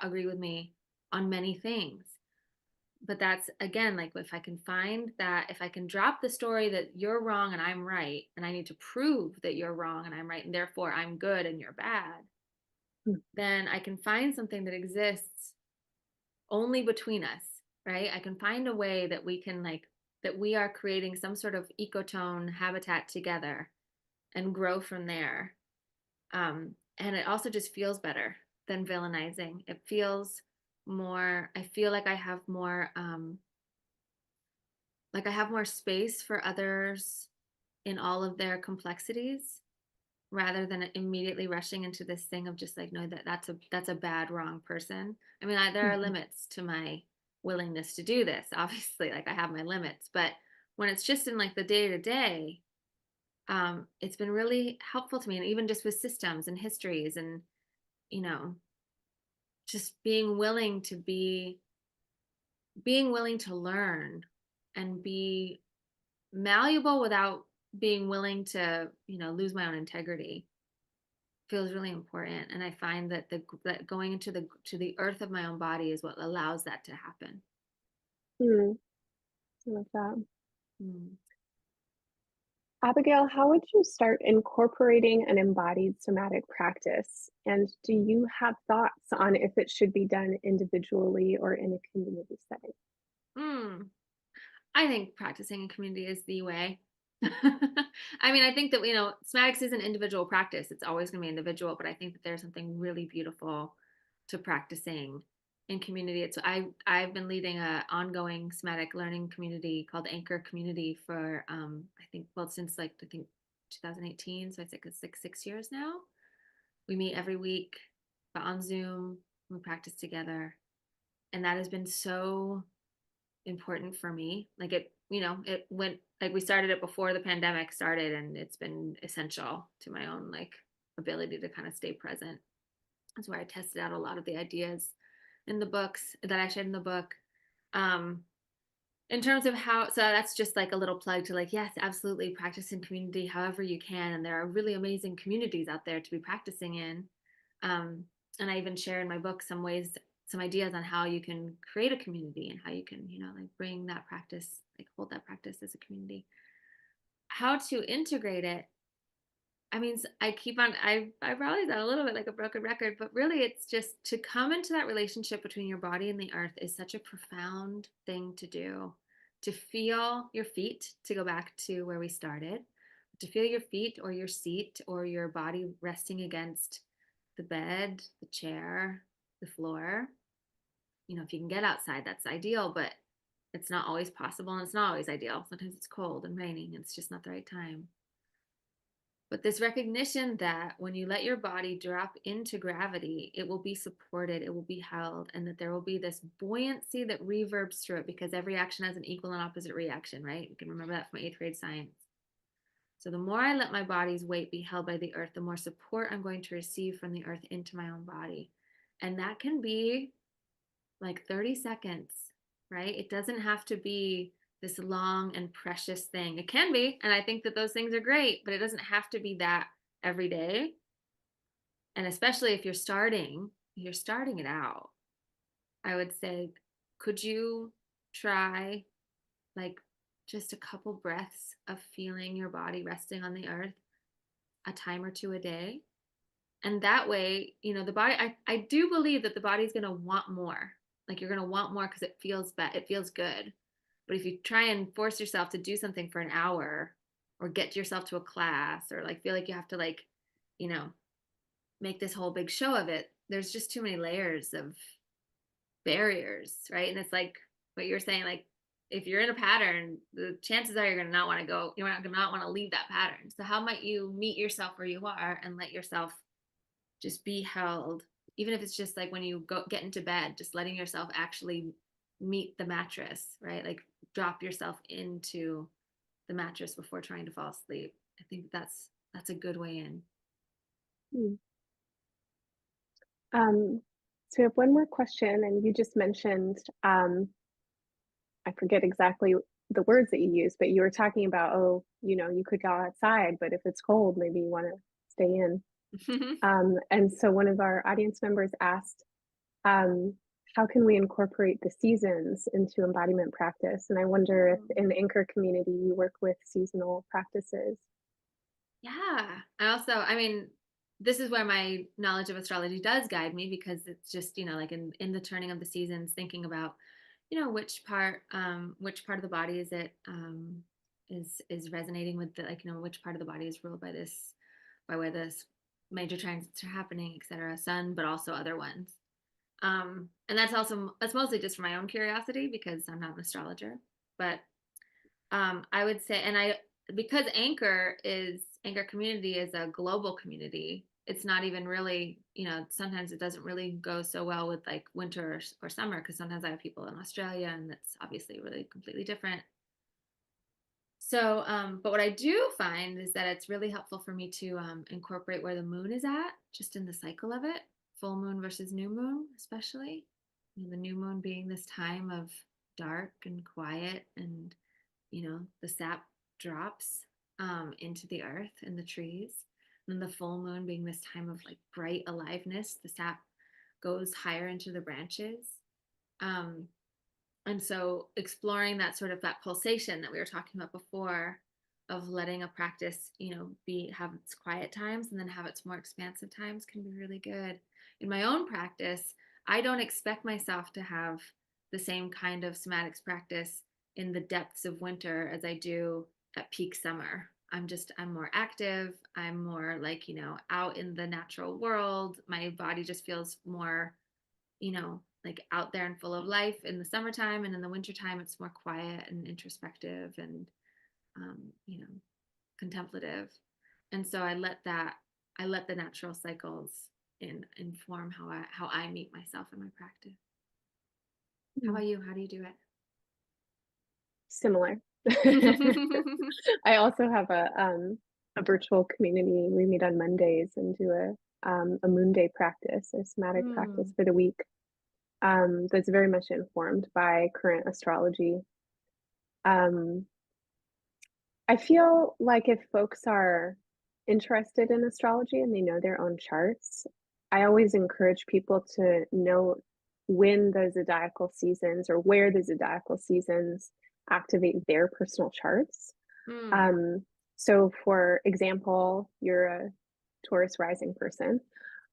agree with me on many things. But that's again, like if I can find that, if I can drop the story that you're wrong and I'm right, and I need to prove that you're wrong and I'm right, and therefore I'm good and you're bad, Mm. then I can find something that exists only between us, right? I can find a way that we can that we are creating some sort of ecotone habitat together and grow from there. And it also just feels better than villainizing. It feels more, I feel like I have more space for others in all of their complexities rather than immediately rushing into this thing of just like, no, that's a bad, wrong person. I mean, there are Mhm. limits to my willingness to do this. Obviously, like I have my limits, but when it's just in like the day to day, it's been really helpful to me. And even just with systems and histories and, you know, just being willing to learn and be malleable without being willing to, lose my own integrity feels really important. And I find that that going into the earth of my own body is what allows that to happen. Mm, I love that. Mm. Abigail, how would you start incorporating an embodied somatic practice? And do you have thoughts on if it should be done individually or in a community setting? Mm. I think practicing in community is the way. I mean, I think that, somatics is an individual practice. It's always going to be individual, but I think that there's something really beautiful to practicing in community. I've been leading a ongoing somatic learning community called Anchor Community for I think, well, since like I think 2018, so it's like it's like 6 years now. We meet every week, but on Zoom. We practice together, and that has been so important for me. Like it went like we started it before the pandemic started, and it's been essential to my own like ability to kind of stay present. That's where I tested out a lot of the ideas in the books that I shared in the book. Um, in terms of how, so that's just like a little plug to like, yes, absolutely practice in community however you can. And there are really amazing communities out there to be practicing in. Um, and I even share in my book some ways, some ideas on how you can create a community and how you can, like bring that practice, like hold that practice as a community. How to integrate it. I mean, I keep on, I probably sound a little bit like a broken record, but really it's just to come into that relationship between your body and the earth is such a profound thing to do. To feel your feet, to go back to where we started, to feel your feet or your seat or your body resting against the bed, the chair, the floor. If you can get outside, that's ideal, but it's not always possible and it's not always ideal. Sometimes it's cold and raining and it's just not the right time. But this recognition that when you let your body drop into gravity, it will be supported, it will be held, and that there will be this buoyancy that reverbs through it because every action has an equal and opposite reaction, right? You can remember that from 8th grade science. So the more I let my body's weight be held by the earth, the more support I'm going to receive from the earth into my own body. And that can be like 30 seconds, right? It doesn't have to be this long and precious thing. It can be, and I think that those things are great, but it doesn't have to be that every day. And especially if you're starting it out, I would say, could you try like just a couple breaths of feeling your body resting on the earth a time or two a day? And that way, the body, I do believe that the body's going to want more. Like you're going to want more because it feels bad. It feels good. But if you try and force yourself to do something for an hour or get yourself to a class or like feel like you have to like, you know, make this whole big show of it, there's just too many layers of barriers, right? And it's like what you're saying, like if you're in a pattern, the chances are you're going to not want to go, you're not going to not want to leave that pattern. So how might you meet yourself where you are and let yourself just be held, even if it's just like when you go get into bed, just letting yourself actually meet the mattress, right? Like drop yourself into the mattress before trying to fall asleep. I think that's a good way in. Mm. So we have one more question, and you just mentioned, I forget exactly the words that you used, but you were talking about, oh, you could go outside, but if it's cold, maybe you want to stay in. And so one of our audience members asked, um, how can we incorporate the seasons into embodiment practice? And I wonder if in the Anchor community you work with seasonal practices. Yeah. I mean, this is where my knowledge of astrology does guide me, because it's just, like in the turning of the seasons, thinking about, which part of the body is it, is resonating with the, like, which part of the body is ruled by this, by where this major transits are happening, etc. Sun, but also other ones. And that's mostly just for my own curiosity, because I'm not an astrologer. But I would say, because Anchor community is a global community. It's not even really, sometimes it doesn't really go so well with like winter or summer, because sometimes I have people in Australia, and that's obviously really completely different. So, but what I do find is that it's really helpful for me to incorporate where the moon is at, just in the cycle of it, full moon versus new moon, especially. The new moon being this time of dark and quiet, and the sap drops into the earth and the trees. And the full moon being this time of like bright aliveness, the sap goes higher into the branches. Um, and so exploring that pulsation that we were talking about before, of letting a practice, have its quiet times and then have its more expansive times, can be really good. In my own practice, I don't expect myself to have the same kind of somatics practice in the depths of winter as I do at peak summer. I'm more active. I'm more like, out in the natural world. My body just feels more, like out there and full of life in the summertime, and in the wintertime it's more quiet and introspective and um, you know contemplative. And so I let the natural cycles inform how I meet myself in my practice. How about you? How do you do Similar. it? I also have a virtual community. We meet on Mondays and do a moon day practice, a somatic practice for the week. That's very much informed by current astrology. Um, I feel like if folks are interested in astrology and they know their own charts, I always encourage people to know when the zodiacal seasons, or where the zodiacal seasons activate their personal charts. Mm. Um, so, for example, you're a Taurus rising person,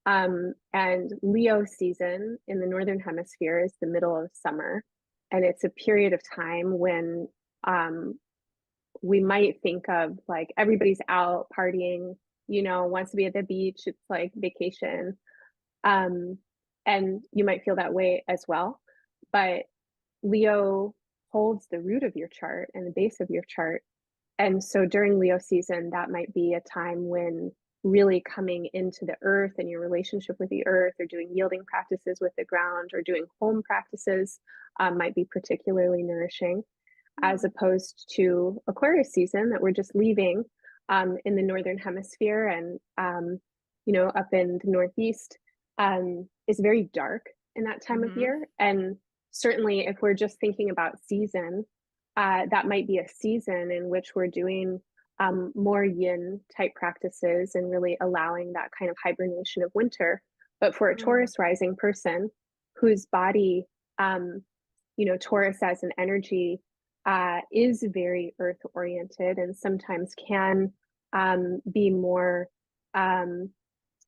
and Leo season in the Northern Hemisphere is the middle of summer. And it's a period of time when we might think of like everybody's out partying, wants to be at the beach. It's like vacation. Um, and you might feel that way as well. But Leo holds the root of your chart and the base of your chart. And so during Leo season, that might be a time when really coming into the earth and your relationship with the earth, or doing yielding practices with the ground, or doing home practices might be particularly nourishing, as opposed to Aquarius season that we're just leaving in the Northern Hemisphere, and up in the Northeast is very dark in that time of Mm-hmm. year. And certainly if we're just thinking about season, that might be a season in which we're doing more yin type practices and really allowing that kind of hibernation of winter. But for a Taurus rising person whose body, Taurus as an energy is very earth oriented, and sometimes can be more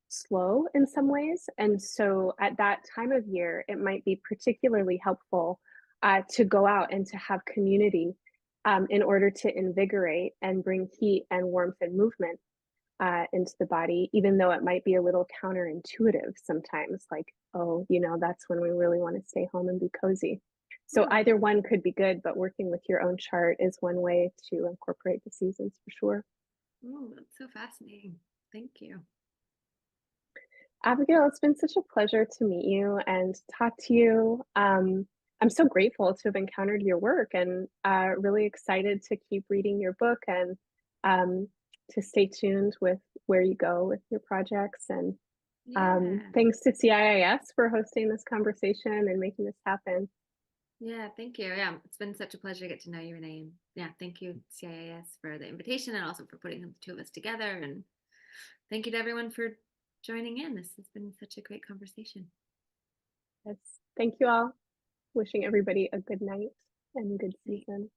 slow in some ways. And so at that time of year, it might be particularly helpful to go out and to have community in order to invigorate and bring heat and warmth and movement into the body, even though it might be a little counterintuitive sometimes, like, oh, that's when we really want to stay home and be cozy. So either one could be good, but working with your own chart is one way to incorporate the seasons for sure. Oh, that's so fascinating. Thank you. Abigail, it's been such a pleasure to meet you and talk to you. I'm so grateful to have encountered your work, and really excited to keep reading your book, and to stay tuned with where you go with your projects. And Yeah. thanks to CIIS for hosting this conversation and making this happen. Yeah, thank you. Yeah, it's been such a pleasure to get to know you, Renee. And yeah, thank you, CIIS, for the invitation, and also for putting the two of us together. And thank you to everyone for joining in. This has been such a great conversation. Yes. Thank you all. Wishing everybody a good night and good season.